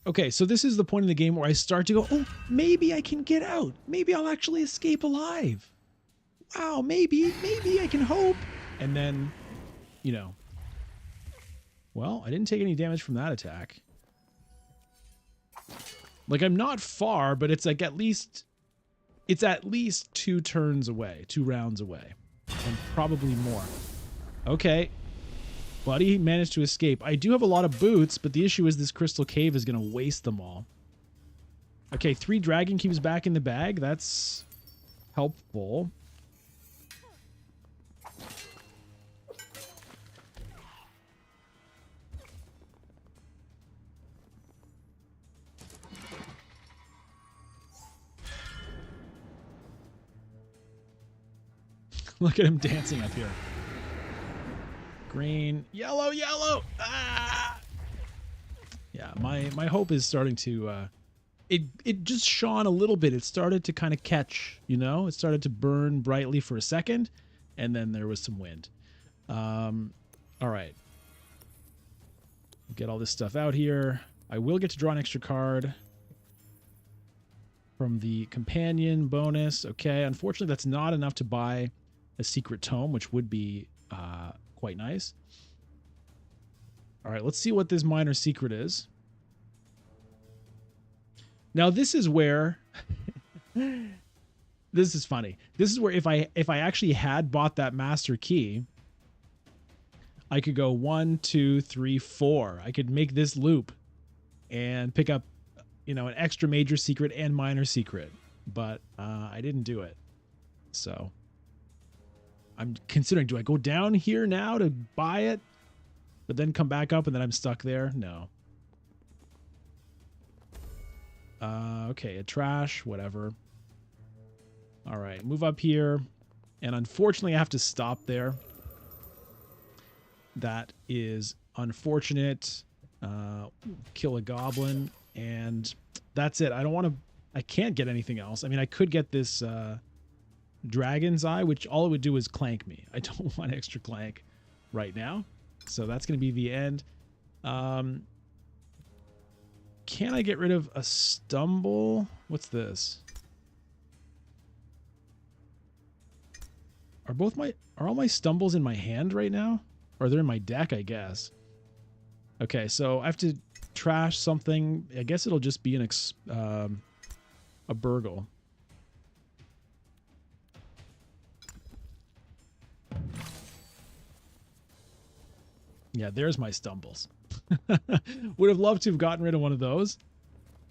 Okay, so this is the point in the game where I start to go, oh, maybe I can get out. Maybe I'll actually escape alive. Wow, maybe I can hope. And then, you know... Well, I didn't take any damage from that attack. Like, I'm not far, but it's like at least 2 turns away, 2 rounds away, and probably more. Okay. Buddy managed to escape. I do have a lot of boots, but the issue is this crystal cave is going to waste them all. Okay, 3 dragon cubes back in the bag. That's helpful. Look at him dancing up here. Green, yellow, yellow. Ah! Yeah, my hope is starting to it just shone a little bit. It started to kind of catch, you know? It started to burn brightly for a second, and then there was some wind. All right. Get all this stuff out here. I will get to draw an extra card from the companion bonus. Okay, unfortunately that's not enough to buy a secret tome, which would be quite nice. All right, let's see what this minor secret is. Now this is where this is funny. This is where if I actually had bought that master key, I could go 1, 2, 3, 4. I could make this loop and pick up an extra major secret and minor secret, but I didn't do it. So I'm considering, do I go down here now to buy it, but then come back up and then I'm stuck there? No. Okay, a trash, whatever. All right, move up here. And unfortunately, I have to stop there. That is unfortunate. Kill a goblin, and that's it. I can't get anything else. I mean, I could get this dragon's eye, which all it would do is clank me. I don't want extra clank right now. So that's going to be the end. Can I get rid of a stumble? What's this? Are all my stumbles in my hand right now? Or they're in my deck, I guess. Okay, so I have to trash something. I guess it'll just be a burgle. Yeah, there's my stumbles. Would have loved to have gotten rid of one of those.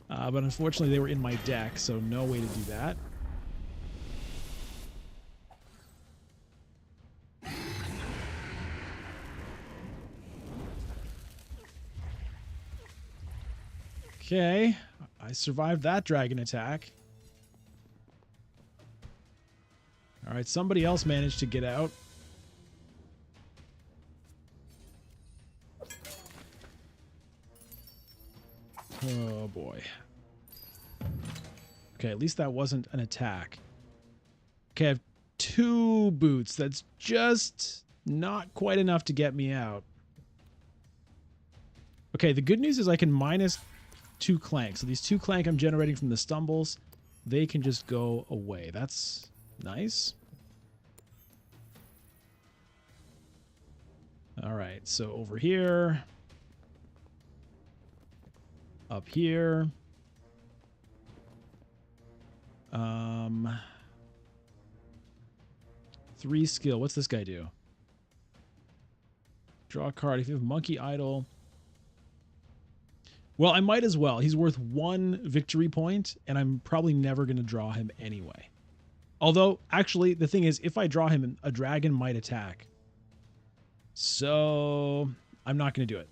But unfortunately they were in my deck, so no way to do that. Okay, I survived that dragon attack. All right, somebody else managed to get out. Oh boy. Okay, at least that wasn't an attack. Okay, I have 2 boots. That's just not quite enough to get me out. Okay, the good news is I can minus 2 clank. So these 2 clank I'm generating from the stumbles, they can just go away. That's nice. All right, so over here, up here, 3 skill. What's this guy do? Draw a card. If you have Monkey Idol. Well, I might as well. He's worth 1 victory point, and I'm probably never going to draw him anyway. Although, actually, the thing is, if I draw him, a dragon might attack. So, I'm not going to do it.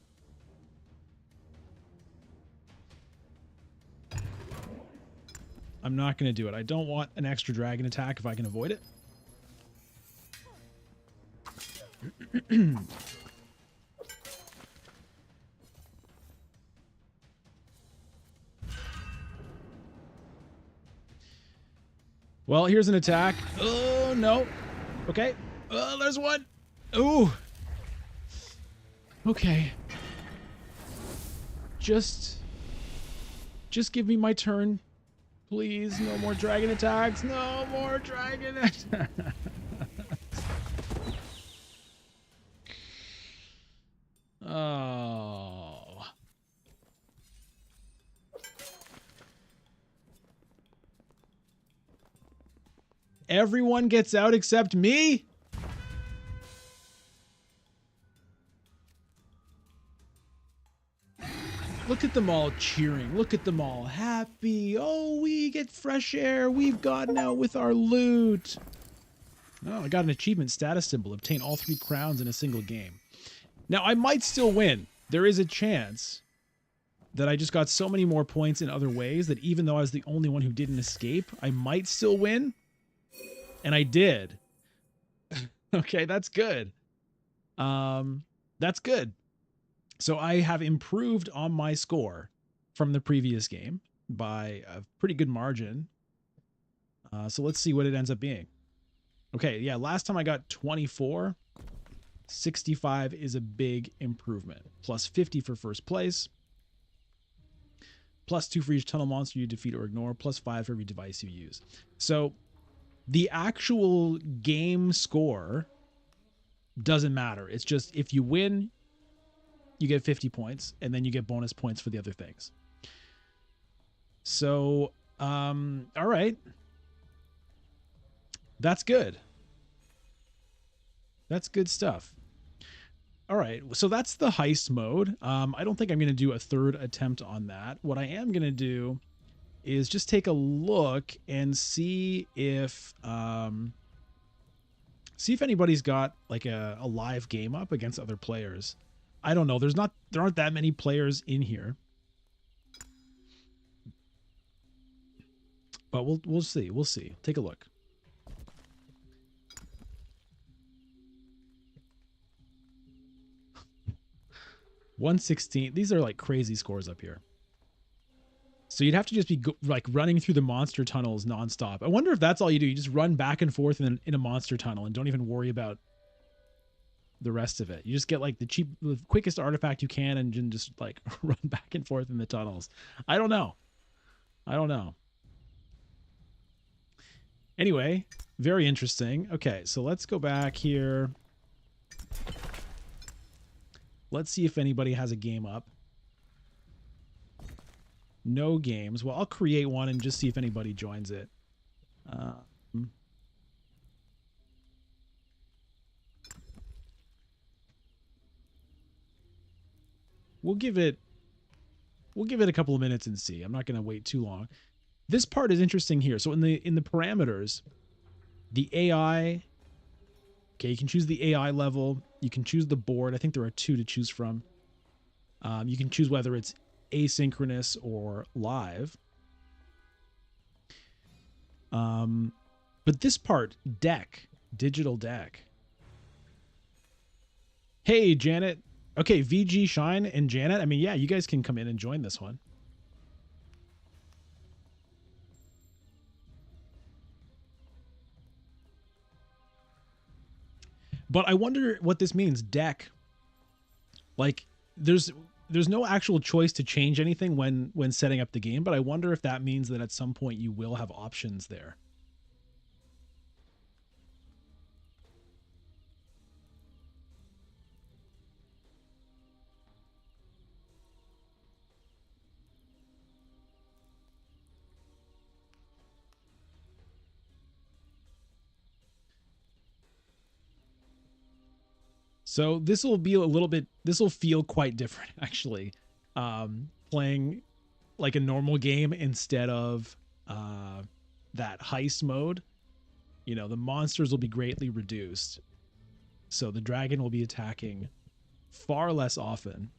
I'm not going to do it. I don't want an extra dragon attack if I can avoid it. Well, here's an attack. Oh, no. Okay. Oh, there's one. Ooh. Okay. Just give me my turn. Please, no more dragon attacks. No more dragon attacks. Oh. Everyone gets out except me? Look at them all cheering. Look at them all happy. Oh, we get fresh air. We've gotten out with our loot. Oh, I got an achievement status symbol. Obtain all 3 crowns in a single game. Now, I might still win. There is a chance that I just got so many more points in other ways that even though I was the only one who didn't escape, I might still win. And I did. Okay, that's good. That's good. So I have improved on my score from the previous game by a pretty good margin. So let's see what it ends up being. Okay, yeah, last time I got 24. 65 is a big improvement. Plus 50 for first place. Plus 2 for each tunnel monster you defeat or ignore. Plus 5 for every device you use. So the actual game score doesn't matter. It's just if you win, you get 50 points, and then you get bonus points for the other things. So, all right. That's good. That's good stuff. All right. So that's the heist mode. I don't think I'm going to do a third attempt on that. What I am going to do is just take a look and see if anybody's got like a live game up against other players. I don't know. There aren't that many players in here. But we'll see. We'll see. Take a look. $116. These are like crazy scores up here. So you'd have to just be like running through the monster tunnels nonstop. I wonder if that's all you do. You just run back and forth in a monster tunnel and don't even worry about the rest of it. You just get like the quickest artifact you can and just like run back and forth in the tunnels. I don't know. Anyway, very interesting. Okay, so let's go back here. Let's see if anybody has a game up. No games. Well, I'll create one and just see if anybody joins it. We'll give it a couple of minutes and see. I'm not going to wait too long. This part is interesting here. So in the parameters, the AI, okay, you can choose the AI level. You can choose the board. I think there are 2 to choose from. You can choose whether it's asynchronous or live. But this part, deck, digital deck. Hey, Janet. Okay, VG, Shine, and Janet. I mean, yeah, you guys can come in and join this one. But I wonder what this means, deck. Like, there's no actual choice to change anything when setting up the game, but I wonder if that means that at some point you will have options there. So this will feel quite different, actually. Playing like a normal game instead of that heist mode. You know, the monsters will be greatly reduced. So the dragon will be attacking far less often.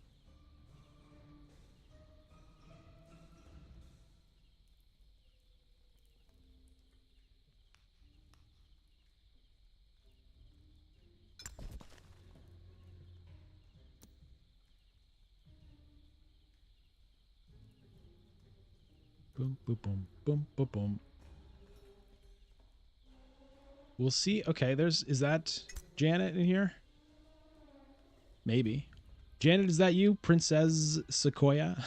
Boom, boom, boom, boom, boom, boom. We'll see. Okay, is that Janet in here? Maybe. Janet, is that you? Princess Sequoia?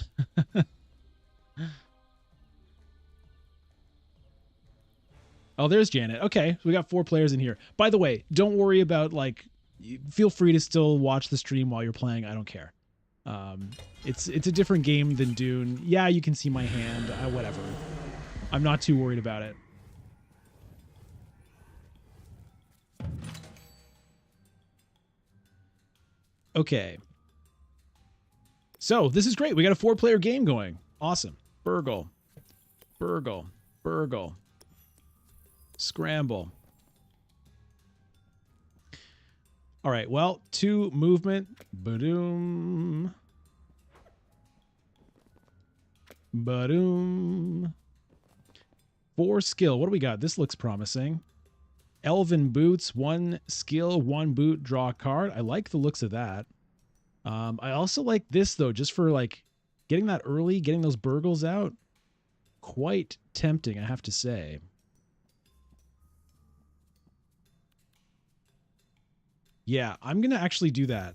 Oh, there's Janet. Okay, we got 4 players in here. By the way, don't worry about, like, feel free to still watch the stream while you're playing. I don't care. It's a different game than Dune. Yeah, you can see my hand. Whatever. I'm not too worried about it. Okay. So, this is great. We got a 4-player game going. Awesome. Burgle. Burgle. Burgle. Scramble. All right. Well, 2 movement. Ba-doom. Ba-doom. 4 skill. What do we got? This looks promising. Elven boots. 1 skill, 1 boot, draw a card. I like the looks of that. I also like this, though, just for like getting that early, getting those burgles out. Quite tempting, I have to say. Yeah, I'm going to actually do that.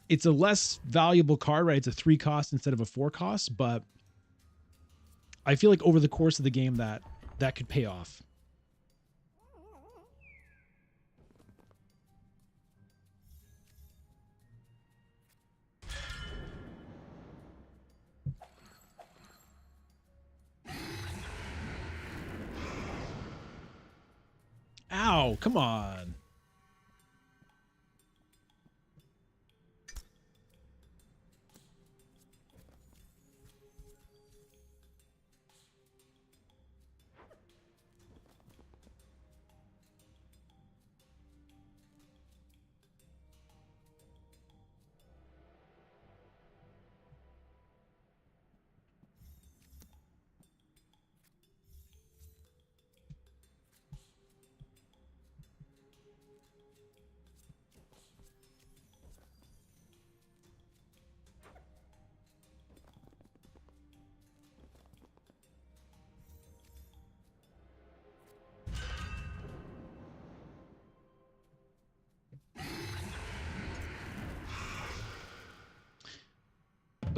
It's a less valuable card, right? It's a 3 cost instead of a 4 cost, but I feel like over the course of the game that could pay off. Ow, come on.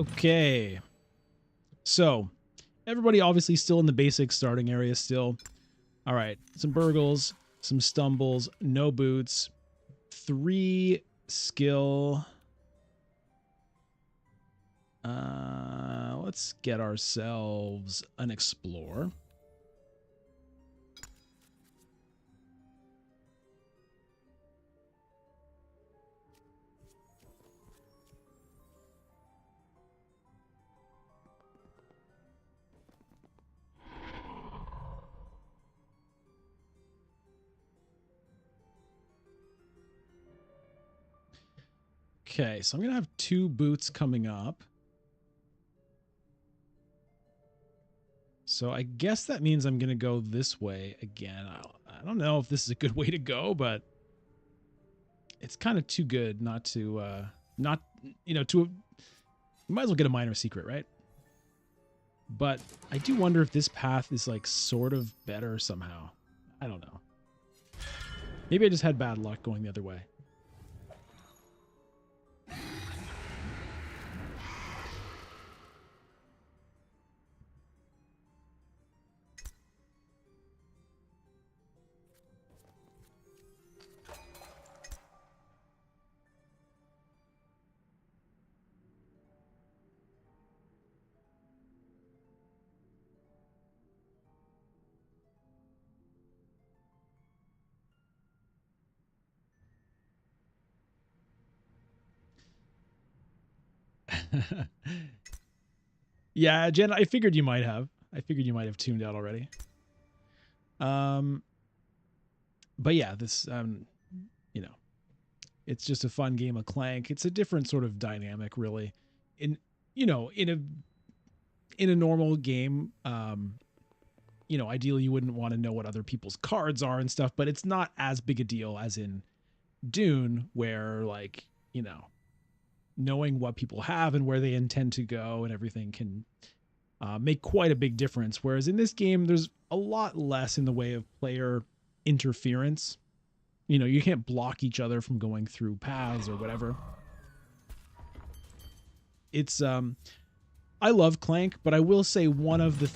Okay. So, everybody obviously still in the basic starting area still. All right. Some burgles, some stumbles, no boots, 3 skill. Let's get ourselves an explore. Okay, so I'm going to have 2 boots coming up. So I guess that means I'm going to go this way again. I don't know if this is a good way to go, but it's kind of too good not to, you might as well get a minor secret, right? But I do wonder if this path is like sort of better somehow. I don't know. Maybe I just had bad luck going the other way. Yeah, Jen, I figured you might have. I figured you might have tuned out already. But yeah, this you know, it's just a fun game of Clank. It's a different sort of dynamic, really. In in a normal game, ideally you wouldn't want to know what other people's cards are and stuff, but it's not as big a deal as in Dune, where like, knowing what people have and where they intend to go and everything can make quite a big difference. Whereas in this game, there's a lot less in the way of player interference. You can't block each other from going through paths or whatever. It's I love Clank, but I will say one of the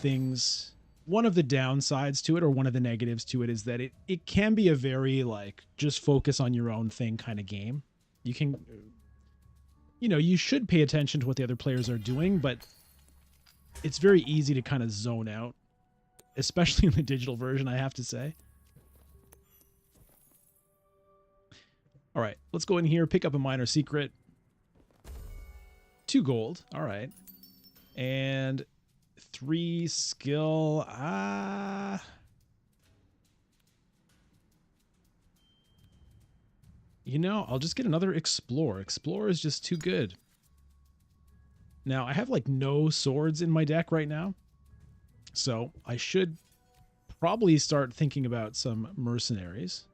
downsides to it, or one of the negatives to it, is that it can be a very like just focus on your own thing kind of game. You can, you should pay attention to what the other players are doing, but it's very easy to kind of zone out, especially in the digital version, I have to say. All right, let's go in here, pick up a minor secret. 2 gold. All right. And 3 skill. I'll just get another explore. Explore is just too good. Now, I have like no swords in my deck right now, so I should probably start thinking about some mercenaries.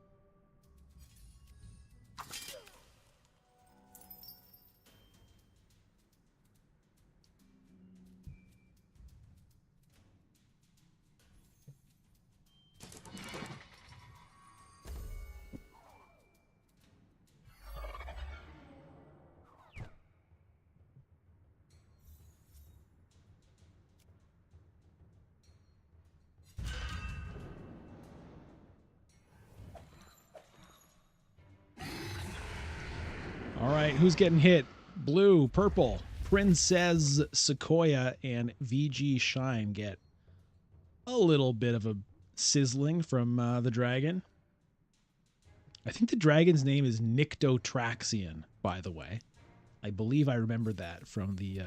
All right, who's getting hit? Blue, purple, Princess Sequoia, and VG Shine get a little bit of a sizzling from the dragon. I think the dragon's name is Nyctotraxion, by the way. I believe I remember that from the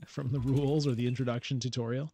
from the rules or the introduction tutorial.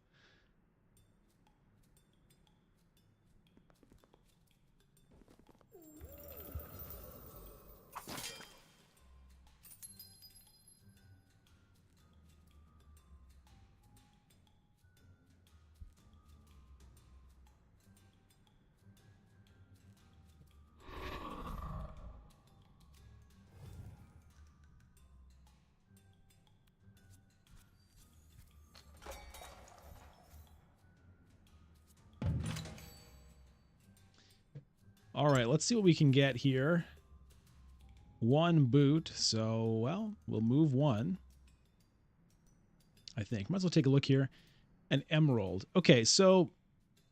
All right, let's see what we can get here. 1 boot, so, well, we'll move 1. I think. Might as well take a look here. An emerald. Okay, so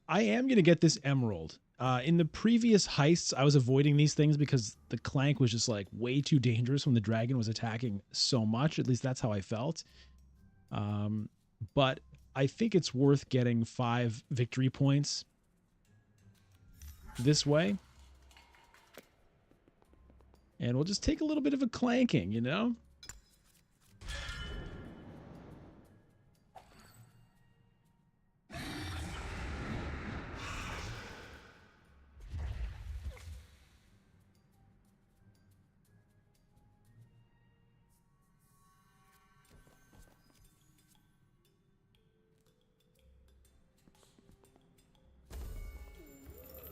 I am going to get this emerald. In the previous heists, I was avoiding these things because the Clank was just like way too dangerous when the dragon was attacking so much. At least that's how I felt. But I think it's worth getting 5 victory points this way. And we'll just take a little bit of a clanking, you know?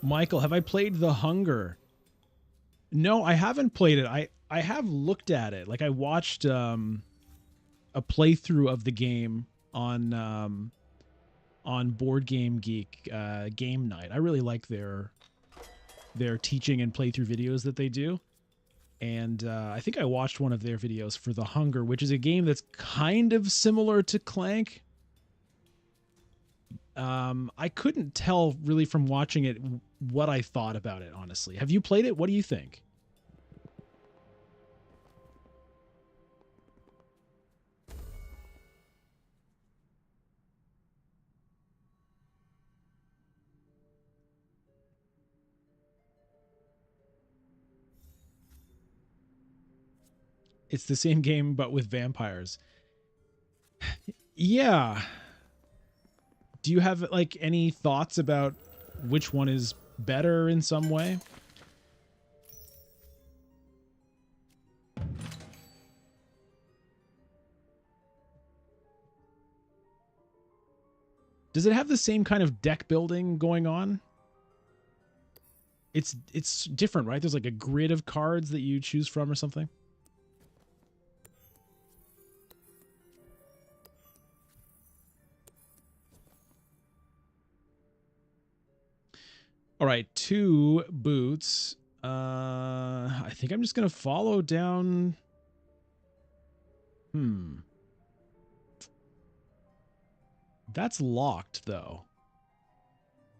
Michael, have I played The Hunger? No, I haven't played it. I have looked at it. Like I watched a playthrough of the game on Board Game Geek game night. I really like their teaching and playthrough videos that they do. And I think I watched one of their videos for The Hunger, which is a game that's kind of similar to Clank. I couldn't tell really from watching it what I thought about it, honestly. Have you played it? What do you think? It's the same game, but with vampires. Yeah. Do you have like any thoughts about which one is better in some way? Does it have the same kind of deck building going on? It's different, right? There's like a grid of cards that you choose from or something. All right, 2 boots. I think I'm just going to follow down. That's locked, though.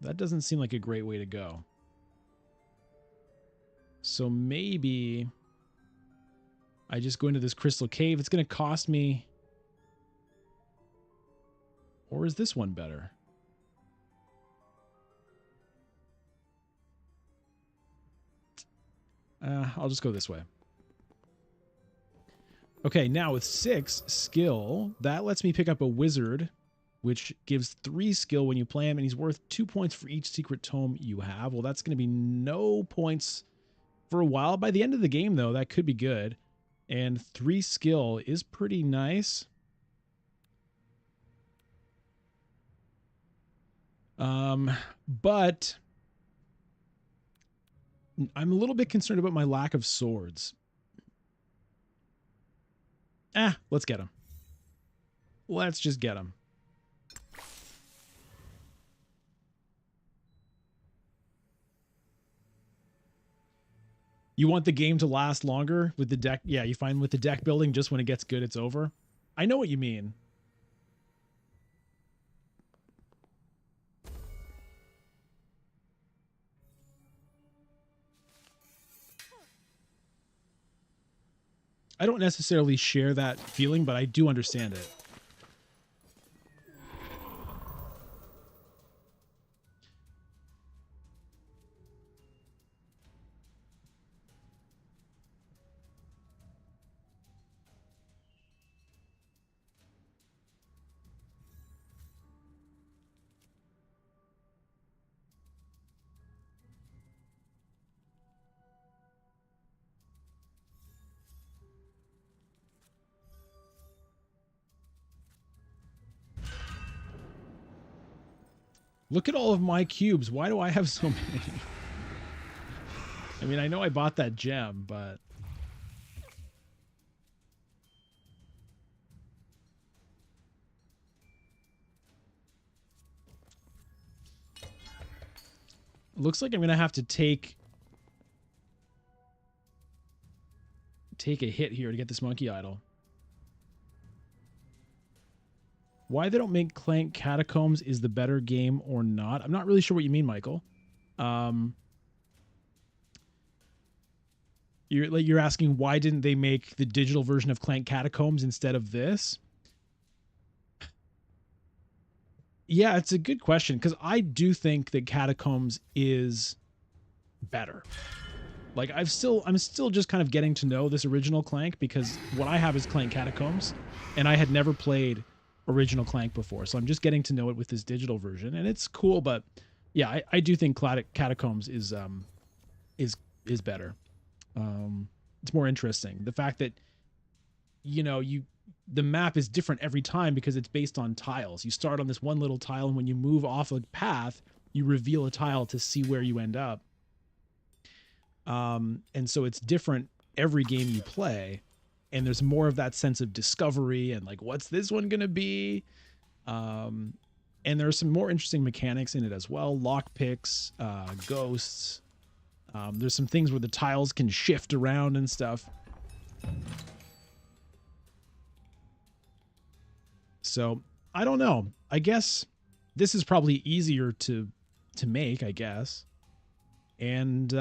That doesn't seem like a great way to go. So maybe I just go into this crystal cave. It's going to cost me. Or is this one better? I'll just go this way. Okay, now with 6 skill, that lets me pick up a wizard, which gives 3 skill when you play him, and he's worth 2 points for each secret tome you have. Well, that's going to be no points for a while. By the end of the game, though, that could be good. And 3 skill is pretty nice. But I'm a little bit concerned about my lack of swords. Let's get him. Let's just get him. You want the game to last longer with the deck? Yeah, you find with the deck building, just when it gets good, it's over. I know what you mean. I don't necessarily share that feeling, but I do understand it. Look at all of my cubes. Why do I have so many? I mean, I know I bought that gem, but... Looks like I'm going to have to take a hit here to get this monkey idol. Why they don't make Clank Catacombs is the better game or not? I'm not really sure what you mean, Michael. You're asking why didn't they make the digital version of Clank Catacombs instead of this? Yeah, it's a good question because I do think that Catacombs is better. Like I'm still just kind of getting to know this original Clank because what I have is Clank Catacombs, and I had never played original Clank before, so I'm just getting to know it with this digital version, and it's cool. But yeah, I do think Catacombs is better. It's more interesting. The fact that the map is different every time because it's based on tiles. You start on this one little tile, and when you move off a path, you reveal a tile to see where you end up. And so it's different every game you play, and there's more of that sense of discovery and like, what's this one gonna be? And there are some more interesting mechanics in it as well. Lock picks, ghosts. There's some things where the tiles can shift around and stuff. So I don't know. I guess this is probably easier to make, I guess. And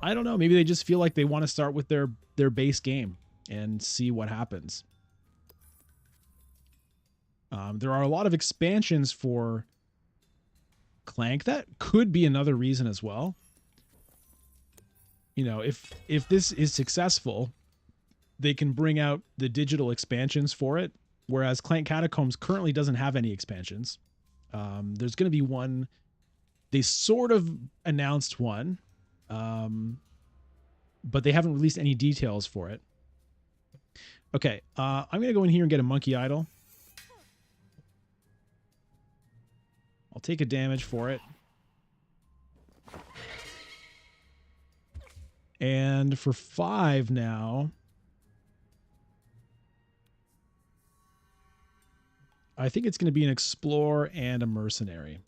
I don't know. Maybe they just feel like they want to start with their base game and see what happens. There are a lot of expansions for Clank. That could be another reason as well. You know, if this is successful, they can bring out the digital expansions for it, whereas Clank Catacombs currently doesn't have any expansions. There's going to be one. They sort of announced one, but they haven't released any details for it. Okay, I'm going to go in here and get a monkey idol. I'll take a damage for it. And for 5 now, I think it's going to be an explorer and a mercenary.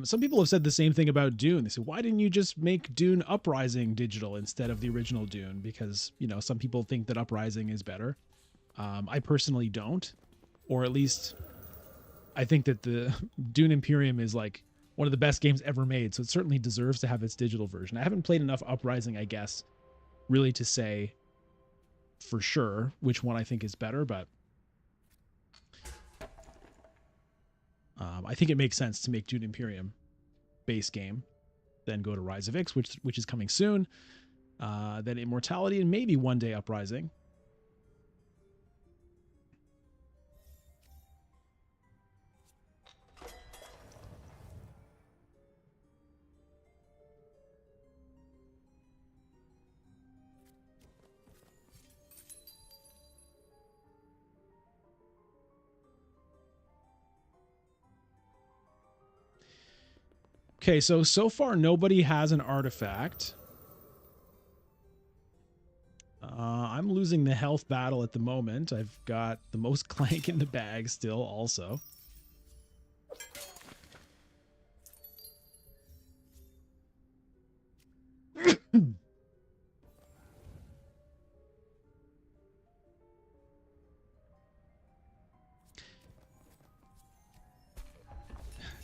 Some people have said the same thing about Dune. They said, why didn't you just make Dune Uprising digital instead of the original Dune? Because, you know, some people think that Uprising is better. I personally don't. Or at least I think that the Dune Imperium is like one of the best games ever made. So it certainly deserves to have its digital version. I haven't played enough Uprising, I guess, really to say for sure which one I think is better, but I think it makes sense to make Dune Imperium base game, then go to Rise of Ix, which is coming soon, then Immortality, and maybe one day Uprising. Okay, so far nobody has an artifact. I'm losing the health battle at the moment. I've got the most Clank in the bag still also.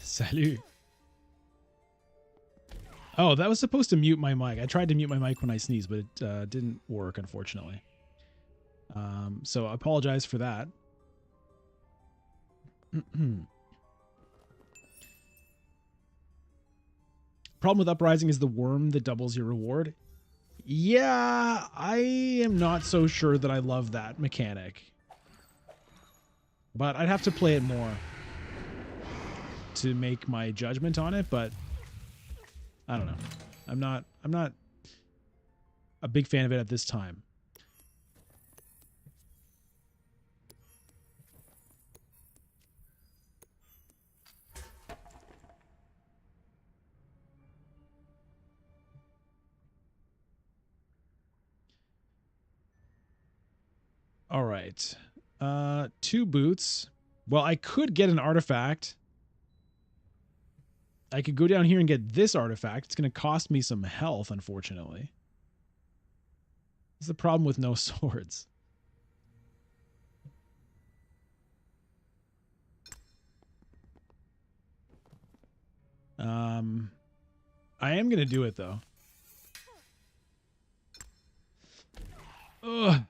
Salut. Oh, that was supposed to mute my mic. I tried to mute my mic when I sneezed, but it didn't work, unfortunately. So I apologize for that. Problem with Uprising is the worm that doubles your reward. Yeah, I am not so sure that I love that mechanic. But I'd have to play it more to make my judgment on it, but I don't know. I'm not a big fan of it at this time. All right. 2 boots. Well, I could get an artifact. I could go down here and get this artifact. It's going to cost me some health, unfortunately. That's the problem with no swords. I am going to do it, though. Ugh.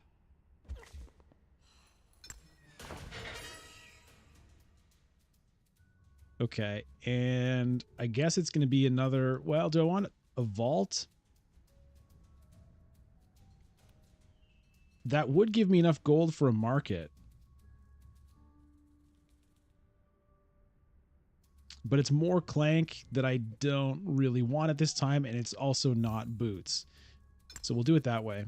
Okay, and I guess it's going to be another... Well, do I want a vault? That would give me enough gold for a market. But it's more Clank that I don't really want at this time, and it's also not boots. So we'll do it that way.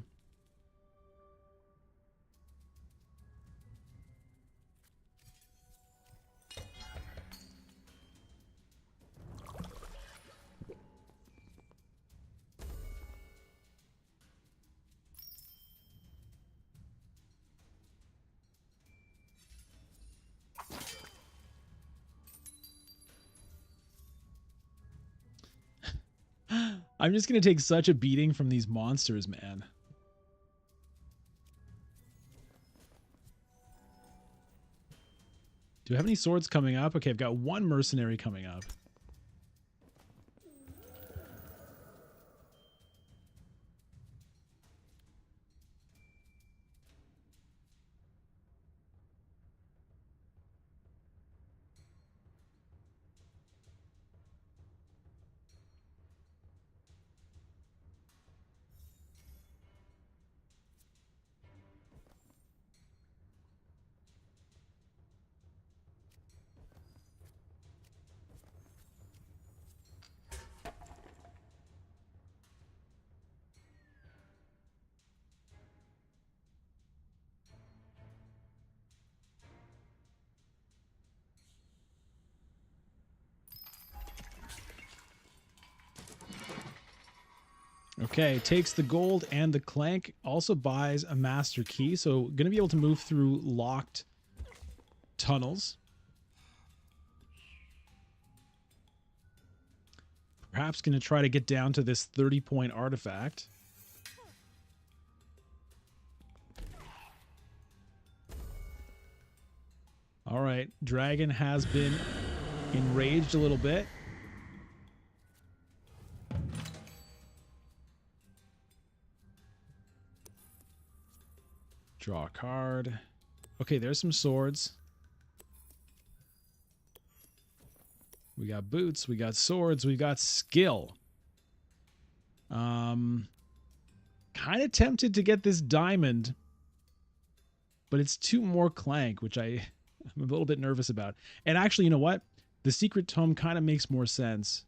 I'm just going to take such a beating from these monsters, man. Do I have any swords coming up? Okay, I've got 1 mercenary coming up. Okay, takes the gold and the Clank. Also buys a master key. So going to be able to move through locked tunnels. Perhaps going to try to get down to this 30-point artifact. All right, dragon has been enraged a little bit. Draw a card. Okay, there's some swords. We got boots, we got swords, we got skill. Kind of tempted to get this diamond, but it's 2 more Clank, which I'm a little bit nervous about. And actually, you know what? The secret tome kind of makes more sense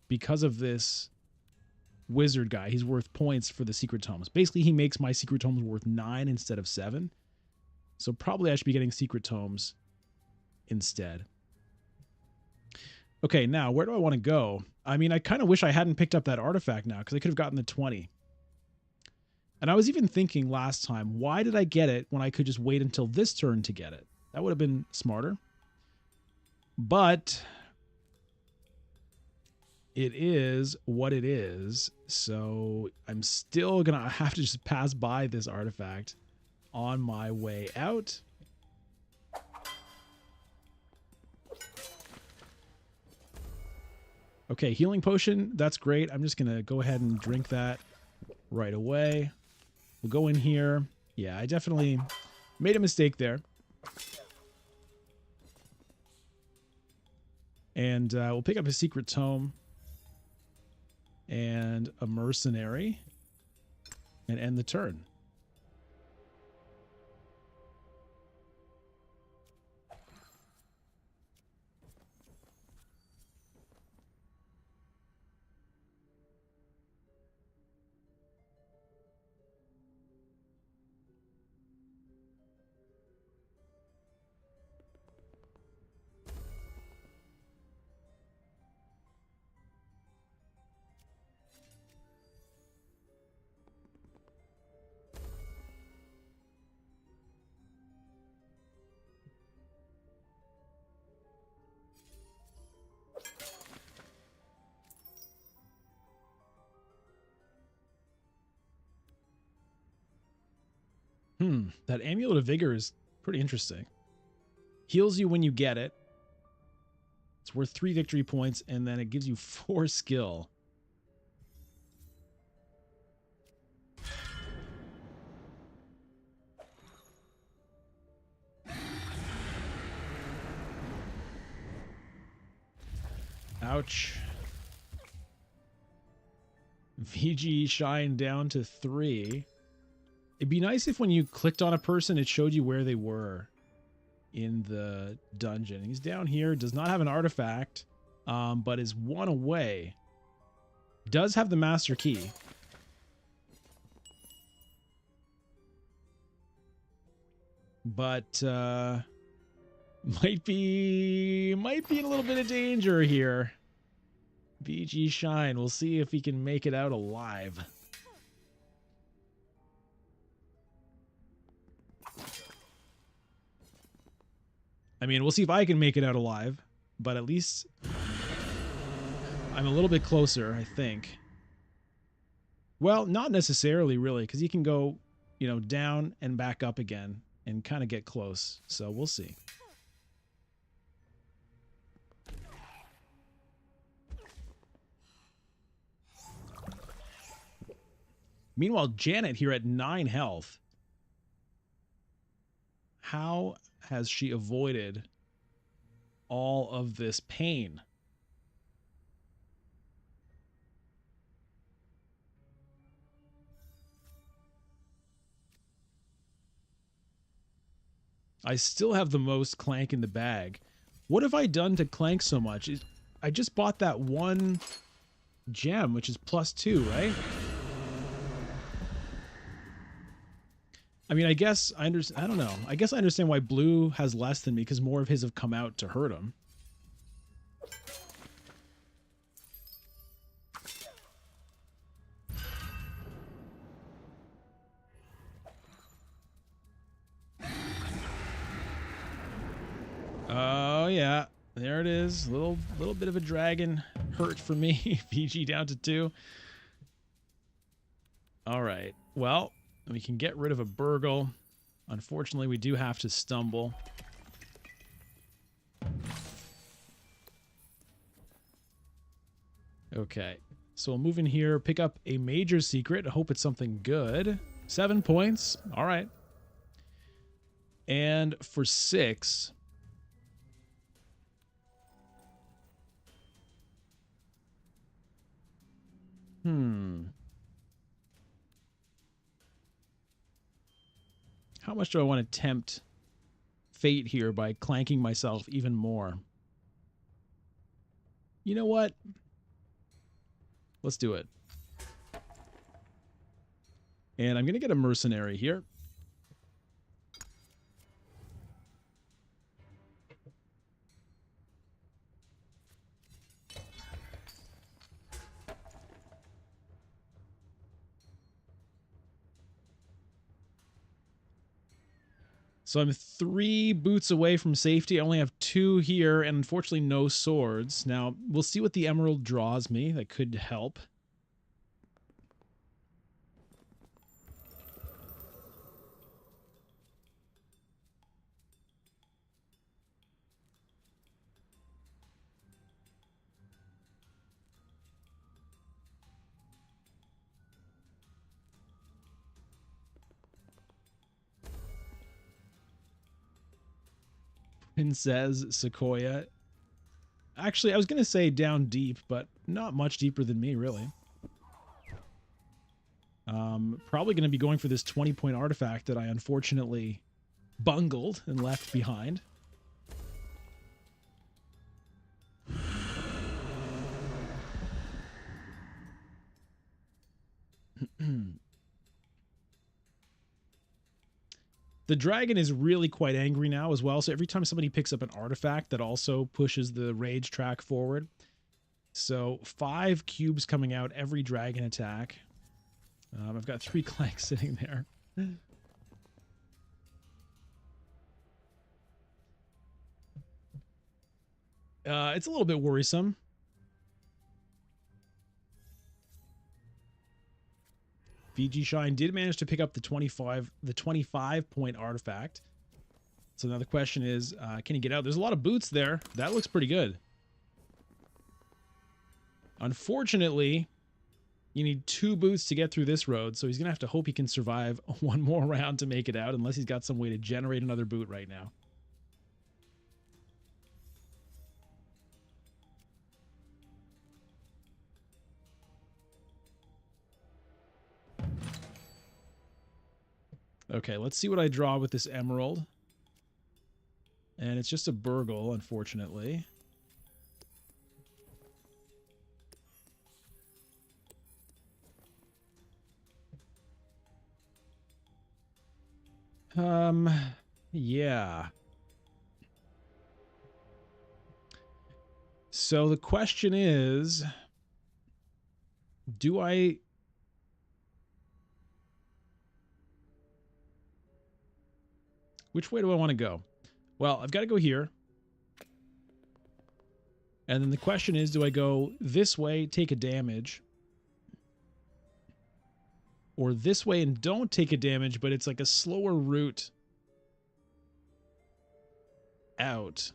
because of this wizard guy. He's worth points for the secret tomes. Basically, he makes my secret tomes worth 9 instead of 7. So probably I should be getting secret tomes instead. Okay, now where do I want to go? I mean, I kind of wish I hadn't picked up that artifact now because I could have gotten the 20. And I was even thinking last time, why did I get it when I could just wait until this turn to get it? That would have been smarter. But it is what it is. So I'm still going to have to just pass by this artifact on my way out. Okay, healing potion. That's great. I'm just going to go ahead and drink that right away. We'll go in here. Yeah, I definitely made a mistake there. And we'll pick up a secret tome and a mercenary and end the turn. That Amulet of Vigor is pretty interesting. Heals you when you get it. It's worth 3 victory points, and then it gives you 4 skill. Ouch. VG Shine down to 3. It'd be nice if when you clicked on a person, it showed you where they were in the dungeon. He's down here, does not have an artifact, but is 1 away. Does have the master key. But might be in a little bit of danger here. VG Shine. We'll see if he can make it out alive. I mean, we'll see if I can make it out alive, but at least I'm a little bit closer, I think. Well, not necessarily, really, because he can go, you know, down and back up again and kind of get close. So we'll see. Meanwhile, Janet here at 9 health. How has she avoided all of this pain? I still have the most Clank in the bag. What have I done to Clank so much? I just bought that 1 gem, which is +2, right? I mean, I guess I understand. I don't know. I guess I understand why Blue has less than me, because more of his have come out to hurt him. Oh yeah, there it is. Little bit of a dragon hurt for me. VG down to 2. All right. Well, we can get rid of a burgle. Unfortunately, we do have to stumble. Okay. So we'll move in here, pick up a major secret. I hope it's something good. 7 points. All right. And for 6... How much do I want to tempt fate here by clanking myself even more? You know what? Let's do it. And I'm going to get a mercenary here. So I'm 3 boots away from safety. I only have 2 here, and unfortunately no swords. Now, we'll see what the emerald draws me. That could help. Says Sequoia. Actually, I was going to say down deep, but not much deeper than me, really. Probably going to be going for this 20-point artifact that I unfortunately bungled and left behind. The dragon is really quite angry now as well, so every time somebody picks up an artifact, that also pushes the rage track forward. So 5 cubes coming out every dragon attack. I've got 3 Clanks sitting there. It's a little bit worrisome. VG Shine did manage to pick up the 25 point artifact. So now the question is, can he get out? There's a lot of boots there. That looks pretty good. Unfortunately, you need 2 boots to get through this road, so he's going to have to hope he can survive one more round to make it out, unless he's got some way to generate another boot right now. Okay, let's see what I draw with this emerald. And it's just a burgle, unfortunately. Yeah. So the question is, do I... Which way do I want to go? Well, I've got to go here. And then the question is, do I go this way, take a damage? Or this way and don't take a damage, but it's like a slower route out.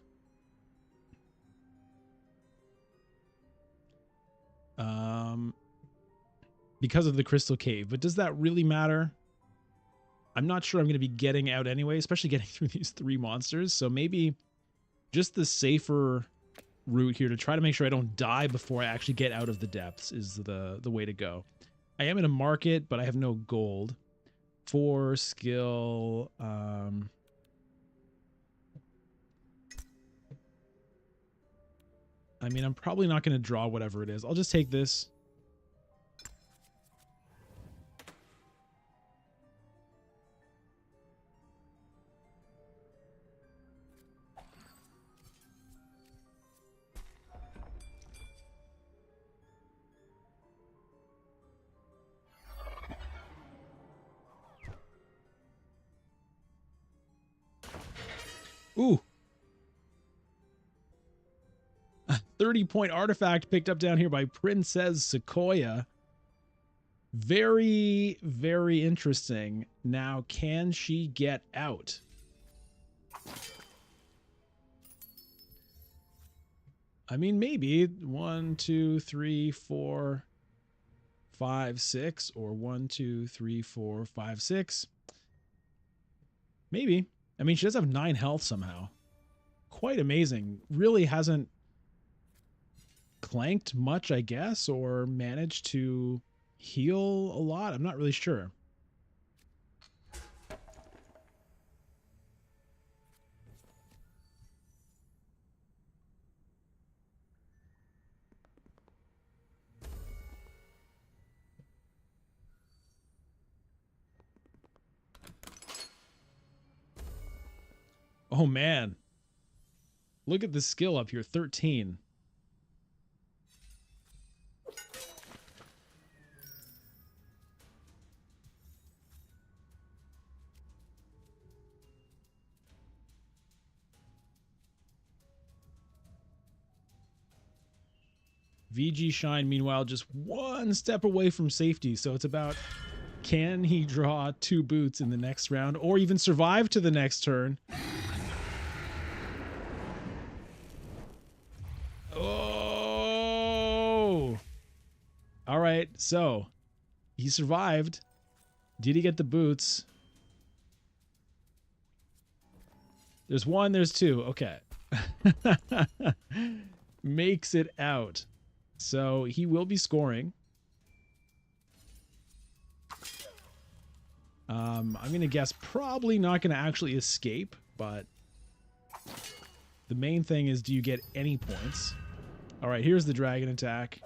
Because of the crystal cave. But does that really matter? I'm not sure I'm going to be getting out anyway, especially getting through these 3 monsters. So maybe just the safer route here to try to make sure I don't die before I actually get out of the depths is the way to go. I am in a market, but I have no gold. 4 skill. I mean, I'm probably not going to draw whatever it is. I'll just take this. Ooh. A 30-point artifact picked up down here by Princess Sequoia. Very, very interesting. Now, can she get out? I mean, maybe 1, 2, 3, 4, 5, 6, or 1, 2, 3, 4, 5, 6. Maybe. I mean, she does have 9 health somehow. Quite amazing. Really hasn't clanked much, I guess, or managed to heal a lot. I'm not really sure. Oh, man. Look at the skill up here, 13. VG Shine, meanwhile, just 1 step away from safety. So it's about, can he draw 2 boots in the next round or even survive to the next turn? Oh! All right, so he survived. Did he get the boots? There's 1, there's 2. Okay. Makes it out. So he will be scoring. I'm going to guess probably not going to actually escape, but the main thing is, do you get any points? All right, here's the dragon attack.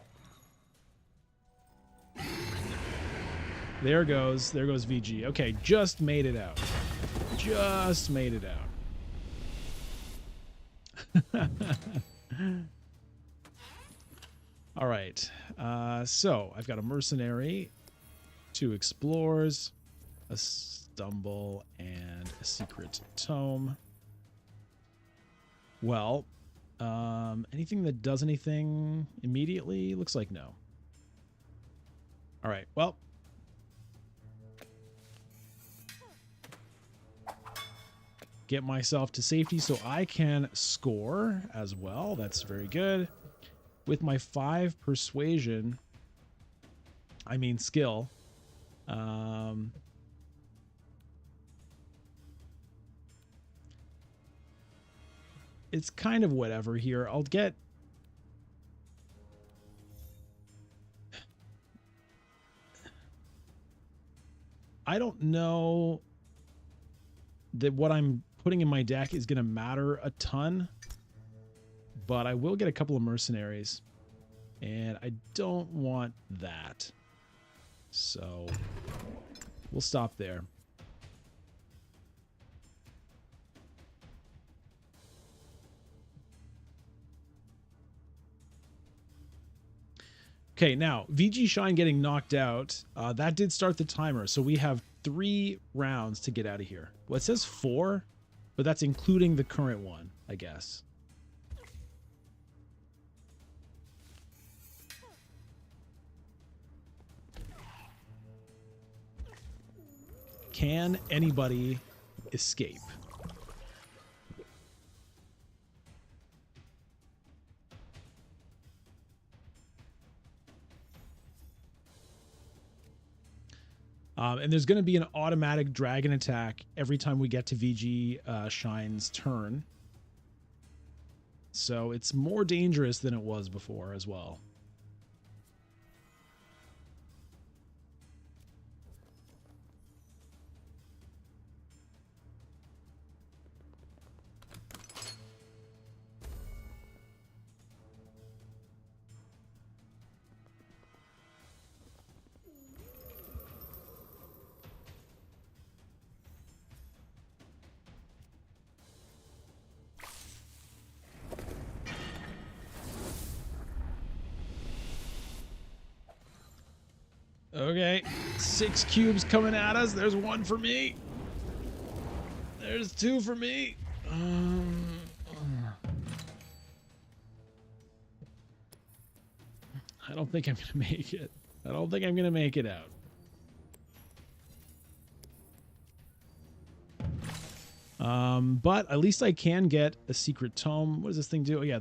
There goes VG. Okay, just made it out. Just made it out. All right, so I've got a mercenary, 2 explores, a stumble, and a secret tome. Well, anything that does anything immediately? Looks like no. All right, well, get myself to safety so I can score as well. That's very good. With my 5 persuasion, I mean skill, it's kind of whatever here. I'll get... I don't know that what I'm putting in my deck is going to matter a ton, but I will get a couple of mercenaries, and I don't want that. So we'll stop there. Okay, now, VG Shine getting knocked out, that did start the timer, so we have 3 rounds to get out of here. Well, it says 4, but that's including the current one, I guess. Can anybody escape? And there's going to be an automatic dragon attack every time we get to VG Shine's turn. So it's more dangerous than it was before as well. Okay, 6 cubes coming at us. There's 1 for me. There's 2 for me. I don't think I'm going to make it. I don't think I'm going to make it out. But at least I can get a secret tome. What does this thing do? Oh, yeah,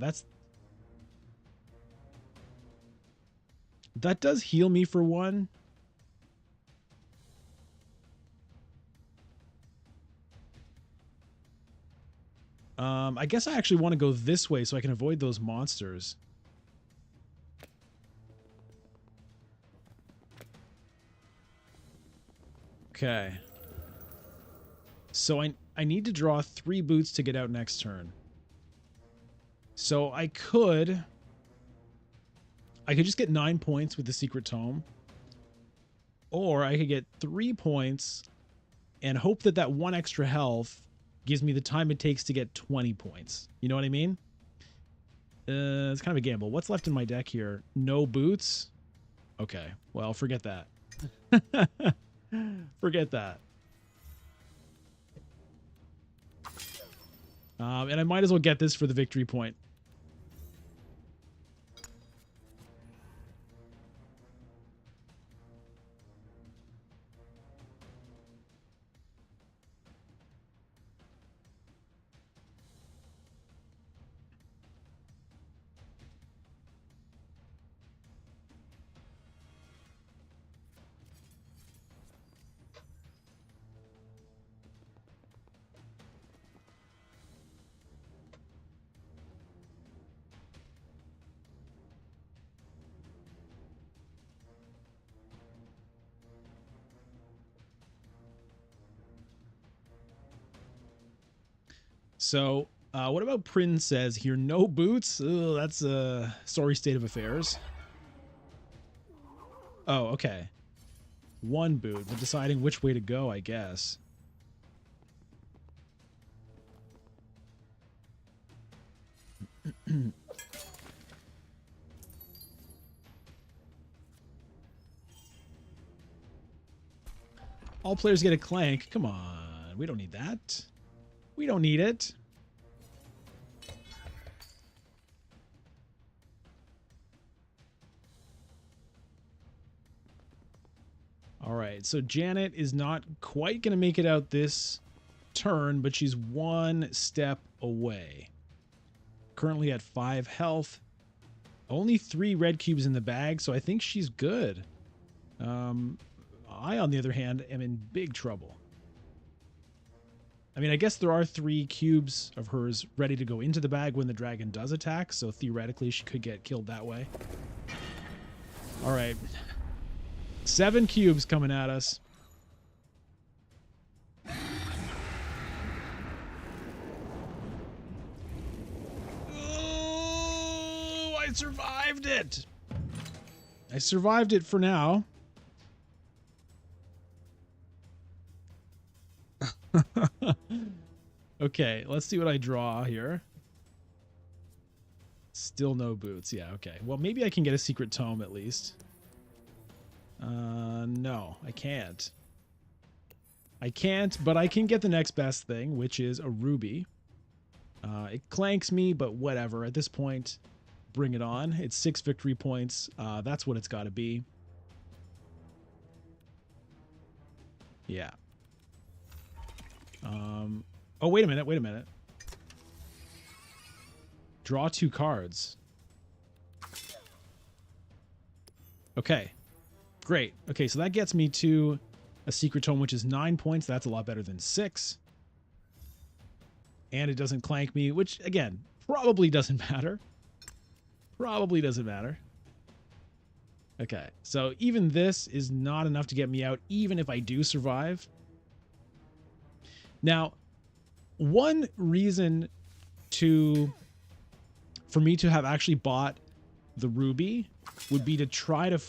that does heal me for 1. I guess I actually want to go this way so I can avoid those monsters. Okay. So I need to draw 3 boots to get out next turn. So I could just get 9 points with the secret tome. Or I could get 3 points and hope that that 1 extra health gives me the time it takes to get 20 points. You know what I mean? It's kind of a gamble. What's left in my deck here? No boots? Okay. Well, forget that. Forget that. And I might as well get this for the victory point. So, what about Prin says here? No boots? Ugh, that's a sorry state of affairs. Oh, okay. 1 boot, but deciding which way to go, I guess. All players get a Clank. Come on. We don't need that. We don't need it. All right, so Janet is not quite going to make it out this turn, but she's one step away. Currently at 5 health. Only 3 red cubes in the bag, so I think she's good. I, on the other hand, am in big trouble. I mean, I guess there are 3 cubes of hers ready to go into the bag when the dragon does attack, so theoretically she could get killed that way. All right. 7 cubes coming at us. Oh, I survived it. I survived it for now. Okay, let's see what I draw here. Still no boots. Yeah, okay. Well, maybe I can get a secret tome at least. No, I can't. I can't, but I can get the next best thing, which is a ruby. It clanks me, but whatever. At this point, bring it on. It's 6 victory points. That's what it's got to be. Yeah. Oh, wait a minute. Wait a minute. Draw 2 cards. Okay. Great. Okay, so that gets me to a secret tome, which is 9 points. That's a lot better than 6. And it doesn't clank me, which, again, probably doesn't matter. Probably doesn't matter. Okay, so even this is not enough to get me out, even if I do survive. Now, one reason for me to have actually bought the ruby would be to try to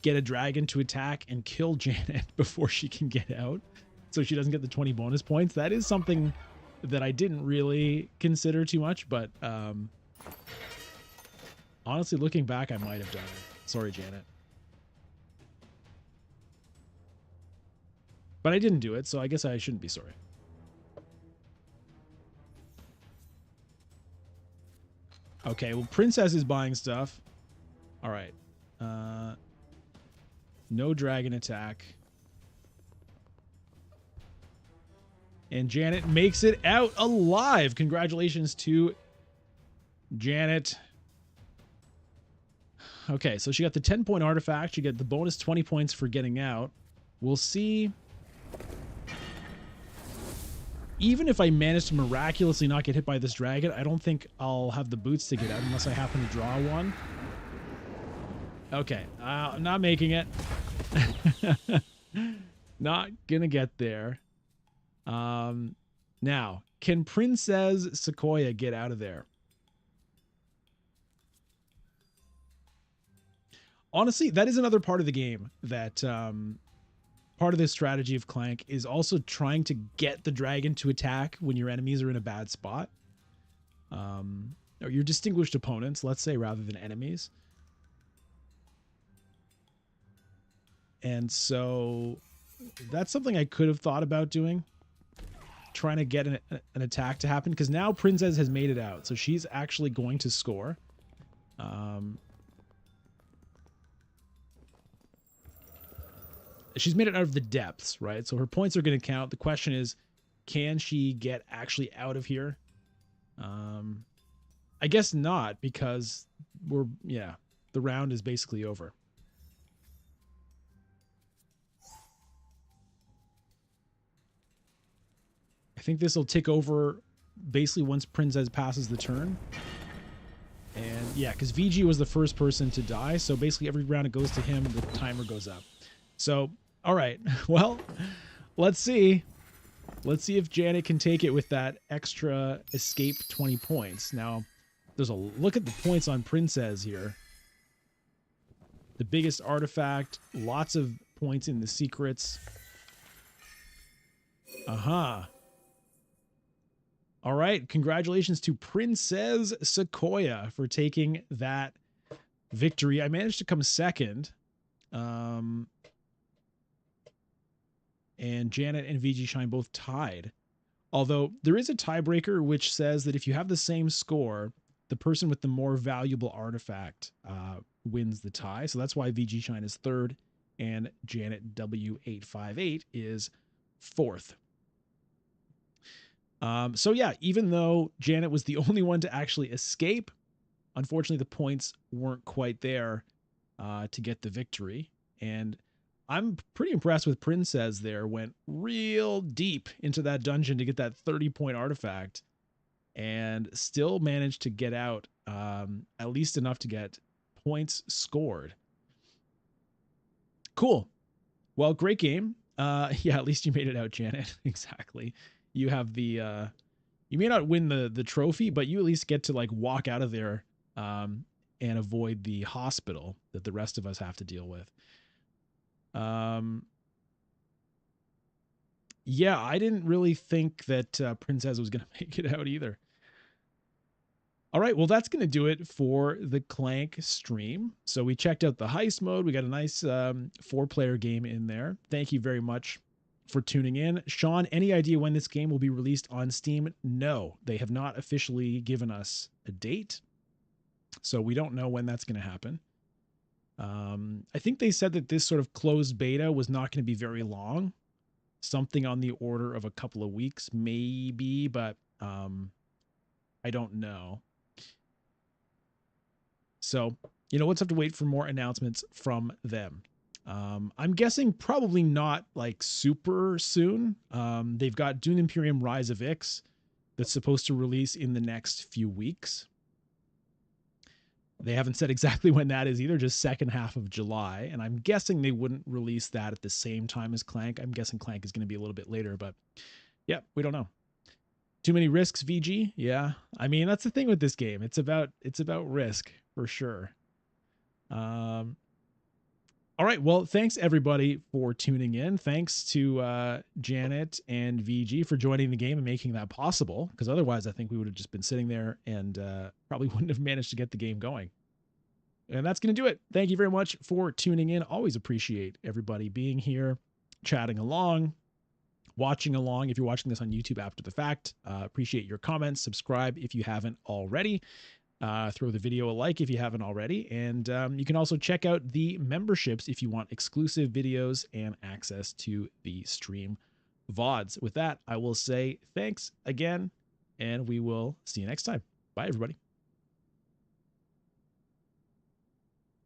get a dragon to attack and kill Janet before she can get out, so she doesn't get the 20 bonus points. That is something that I didn't really consider too much, but honestly, looking back, I might have done it. Sorry, Janet. But I didn't do it, so I guess I shouldn't be sorry. Okay, well, Princess is buying stuff. All right. No dragon attack. And Janet makes it out alive. Congratulations to Janet. Okay, so she got the 10-point artifact. She got the bonus 20 points for getting out. We'll see. Even if I manage to miraculously not get hit by this dragon, I don't think I'll have the boots to get out unless I happen to draw one. Okay, I'm not making it. Not gonna get there. Now, can Princess Sequoia get out of there? Honestly, that is another part of the game that part of this strategy of Clank is also trying to get the dragon to attack when your enemies are in a bad spot. Or your distinguished opponents, let's say, rather than enemies. And so that's something I could have thought about doing. Trying to get an attack to happen, because now Princess has made it out, so she's actually going to score. She's made it out of the depths, right? So her points are going to count. The question is, can she get actually out of here? I guess not, because the round is basically over. I think this will tick over basically once Princess passes the turn. And yeah, because VG was the first person to die, so basically every round it goes to him, the timer goes up. So, all right, well, let's see. Let's see if Janet can take it with that extra escape 20 points. Now, there's a look at the points on Princess here. The biggest artifact, lots of points in the secrets. Aha. All right, congratulations to Princess Sequoia for taking that victory. I managed to come second. And Janet and VG Shine both tied. Although there is a tiebreaker which says that if you have the same score, the person with the more valuable artifact wins the tie. So that's why VG Shine is third and Janet W858 is fourth. So yeah, even though Janet was the only one to actually escape, unfortunately the points weren't quite there to get the victory. And I'm pretty impressed with Princess there. Went real deep into that dungeon to get that 30-point artifact and still managed to get out at least enough to get points scored. Cool. Well, great game. Yeah, at least you made it out, Janet. Exactly. You have the you may not win the trophy, but you at least get to like walk out of there and avoid the hospital that the rest of us have to deal with. Yeah, I didn't really think that Princess was going to make it out either. All right, well, that's going to do it for the Clank stream. So we checked out the heist mode. We got a nice 4-player game in there. Thank you very much for tuning in. Sean, any idea when this game will be released on Steam? No, they have not officially given us a date. So we don't know when that's going to happen. I think they said that this sort of closed beta was not going to be very long. Something on the order of a couple of weeks, maybe, but I don't know. So, we'll have to wait for more announcements from them. I'm guessing probably not like super soon. They've got Dune Imperium Rise of Ix that's supposed to release in the next few weeks. They haven't said exactly when that is either, just second half of July. And I'm guessing they wouldn't release that at the same time as Clank. I'm guessing Clank is going to be a little bit later, but yeah, we don't know. Too many risks, VG? Yeah. I mean, that's the thing with this game. It's about risk for sure. All right. Well, thanks everybody for tuning in. Thanks to Janet and VG for joining the game and making that possible. Because otherwise, I think we would have just been sitting there and probably wouldn't have managed to get the game going. And that's going to do it. Thank you very much for tuning in. Always appreciate everybody being here, chatting along, watching along. If you're watching this on YouTube after the fact, appreciate your comments. Subscribe if you haven't already. Throw the video a like if you haven't already. And you can also check out the memberships if you want exclusive videos and access to the stream VODs. With that, I will say thanks again, and we will see you next time. Bye, everybody.